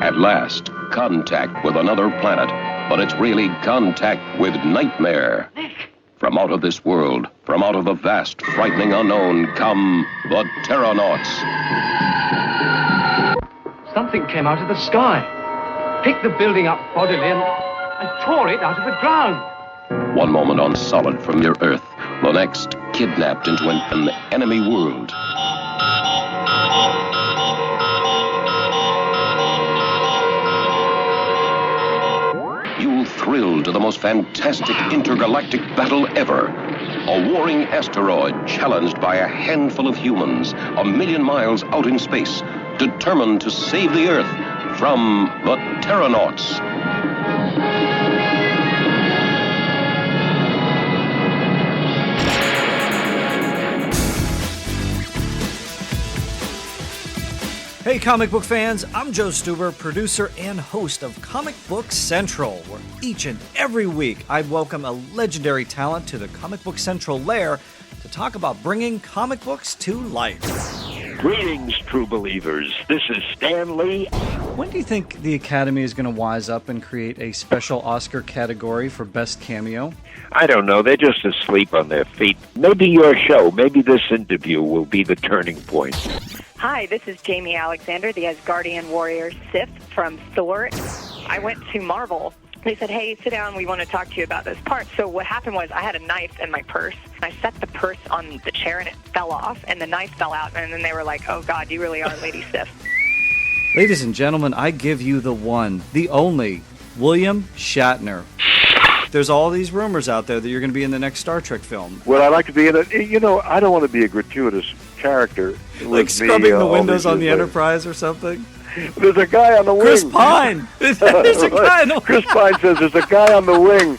At last, contact with another planet, but it's really contact with nightmare. From out of this world, from out of the vast, frightening unknown, come the Terranauts. Something came out of the sky, picked the building up bodily and tore it out of the ground. One moment on solid from your Earth, the next kidnapped into an enemy world. You'll thrill to the most fantastic intergalactic battle ever. A warring asteroid challenged by a handful of humans 1 million miles out in space, determined to save the Earth from the Terranauts. Hey comic book fans, I'm Joe Stuber, producer and host of Comic Book Central, where each and every week I welcome a legendary talent to the Comic Book Central lair to talk about bringing comic books to life. Greetings, true believers. This is Stan Lee. When do you think the Academy is going to wise up and create a special Oscar category for Best Cameo? I don't know. They're just asleep on their feet. Maybe your show, maybe this interview will be the turning point. Hi, this is Jamie Alexander, the Asgardian warrior Sif from Thor. I went to Marvel. They said, hey, sit down, we want to talk to you about this part. So what happened was I had a knife in my purse. I set the purse on the chair and it fell off, and the knife fell out. And then they were like, oh, God, you really are Lady Sif. Ladies and gentlemen, I give you the one, the only, William Shatner. There's all these rumors out there that you're going to be in the next Star Trek film. Well, I like to be in it. You know, I don't want to be a gratuitous character. Like scrubbing the windows on the Enterprise or something? There's a guy on the wing. Chris Pine! There's a guy on the wing. Chris Pine says there's a guy on the wing.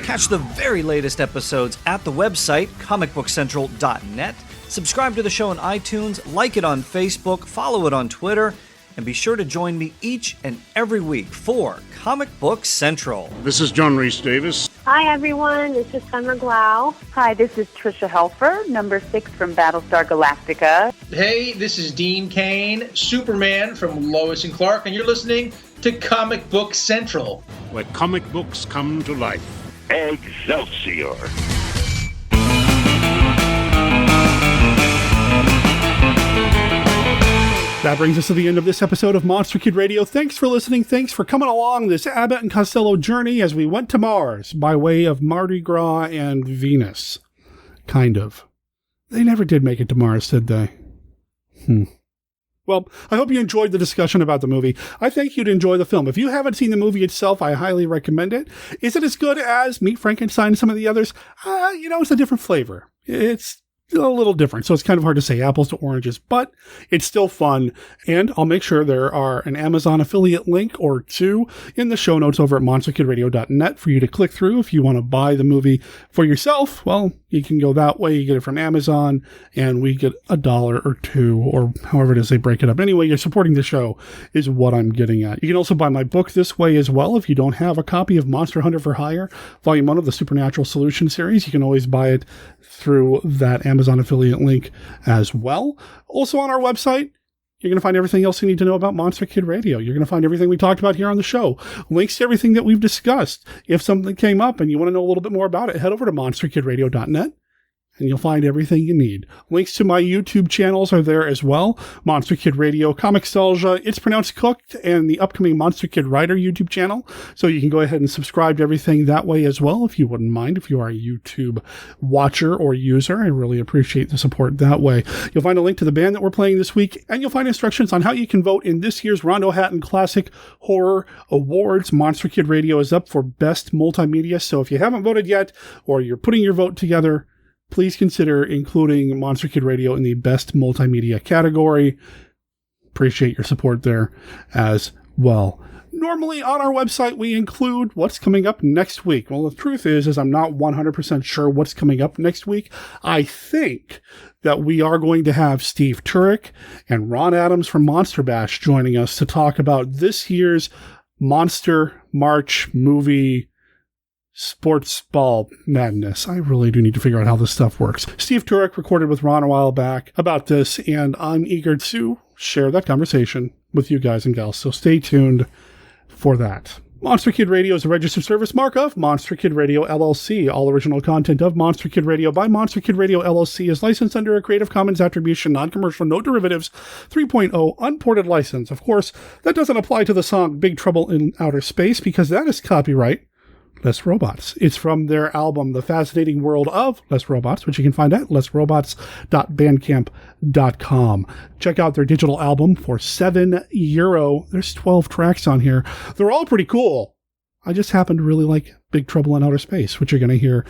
Catch the very latest episodes at the website, comicbookcentral.net. Subscribe to the show on iTunes, like it on Facebook, follow it on Twitter, and be sure to join me each and every week for Comic Book Central. This is John Rhys Davis. Hi, everyone. This is Summer Glau. Hi, this is Trisha Helfer, number 6 from Battlestar Galactica. Hey, this is Dean Cain, Superman from Lois and Clark, and you're listening to Comic Book Central, where comic books come to life. Excelsior. That brings us to the end of this episode of Monster Kid Radio. Thanks for listening. Thanks for coming along this Abbott and Costello journey as we went to Mars by way of Mardi Gras and Venus. Kind of. They never did make it to Mars, did they? Well, I hope you enjoyed the discussion about the movie. I think you'd enjoy the film. If you haven't seen the movie itself, I highly recommend it. Is it as good as Meet Frankenstein and some of the others? It's a different flavor. It's a little different, so it's kind of hard to say apples to oranges, but it's still fun, and I'll make sure there are an Amazon affiliate link or two in the show notes over at monsterkidradio.net for you to click through if you want to buy the movie for yourself. Well, you can go that way. You get it from Amazon, and we get $1 or $2 or however it is they break it up. Anyway, you're supporting the show is what I'm getting at. You can also buy my book this way as well. If you don't have a copy of Monster Hunter for Hire, Volume 1 of the Supernatural Solution series, you can always buy it through that Amazon affiliate link as well. Also on our website, you're going to find everything else you need to know about Monster Kid Radio. You're going to find everything we talked about here on the show. Links to everything that we've discussed. If something came up and you want to know a little bit more about it, head over to monsterkidradio.net and you'll find everything you need. Links to my YouTube channels are there as well. Monster Kid Radio, Comixtalgia, It's Pronounced Cooked, and the upcoming Monster Kid Writer YouTube channel. So you can go ahead and subscribe to everything that way as well, if you wouldn't mind, if you are a YouTube watcher or user. I really appreciate the support that way. You'll find a link to the band that we're playing this week, and you'll find instructions on how you can vote in this year's Rondo Classic Horror Awards. Monster Kid Radio is up for Best Multimedia, so if you haven't voted yet, or you're putting your vote together, please consider including Monster Kid Radio in the Best Multimedia category. Appreciate your support there as well. Normally on our website, we include what's coming up next week. Well, the truth is I'm not 100% sure what's coming up next week. I think that we are going to have Steve Turek and Ron Adams from Monster Bash joining us to talk about this year's Monster March movie sports ball madness. I really do need to figure out how this stuff works. Steve Turek recorded with Ron a while back about this, and I'm eager to share that conversation with you guys and gals, so stay tuned for that. Monster Kid Radio is a registered service mark of Monster Kid Radio, LLC. All original content of Monster Kid Radio by Monster Kid Radio, LLC is licensed under a Creative Commons Attribution, Non-Commercial, No Derivatives 3.0 unported license. Of course, that doesn't apply to the song Big Trouble in Outer Space because that is copyright Les Robots. It's from their album, The Fascinating World of Les Robots, which you can find at lesrobots.bandcamp.com. Check out their digital album for €7. There's 12 tracks on here. They're all pretty cool. I just happen to really like Big Trouble in Outer Space, which you're going to hear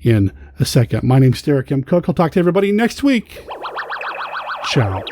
in a second. My name's Derek M. Cook. I'll talk to everybody next week. Ciao.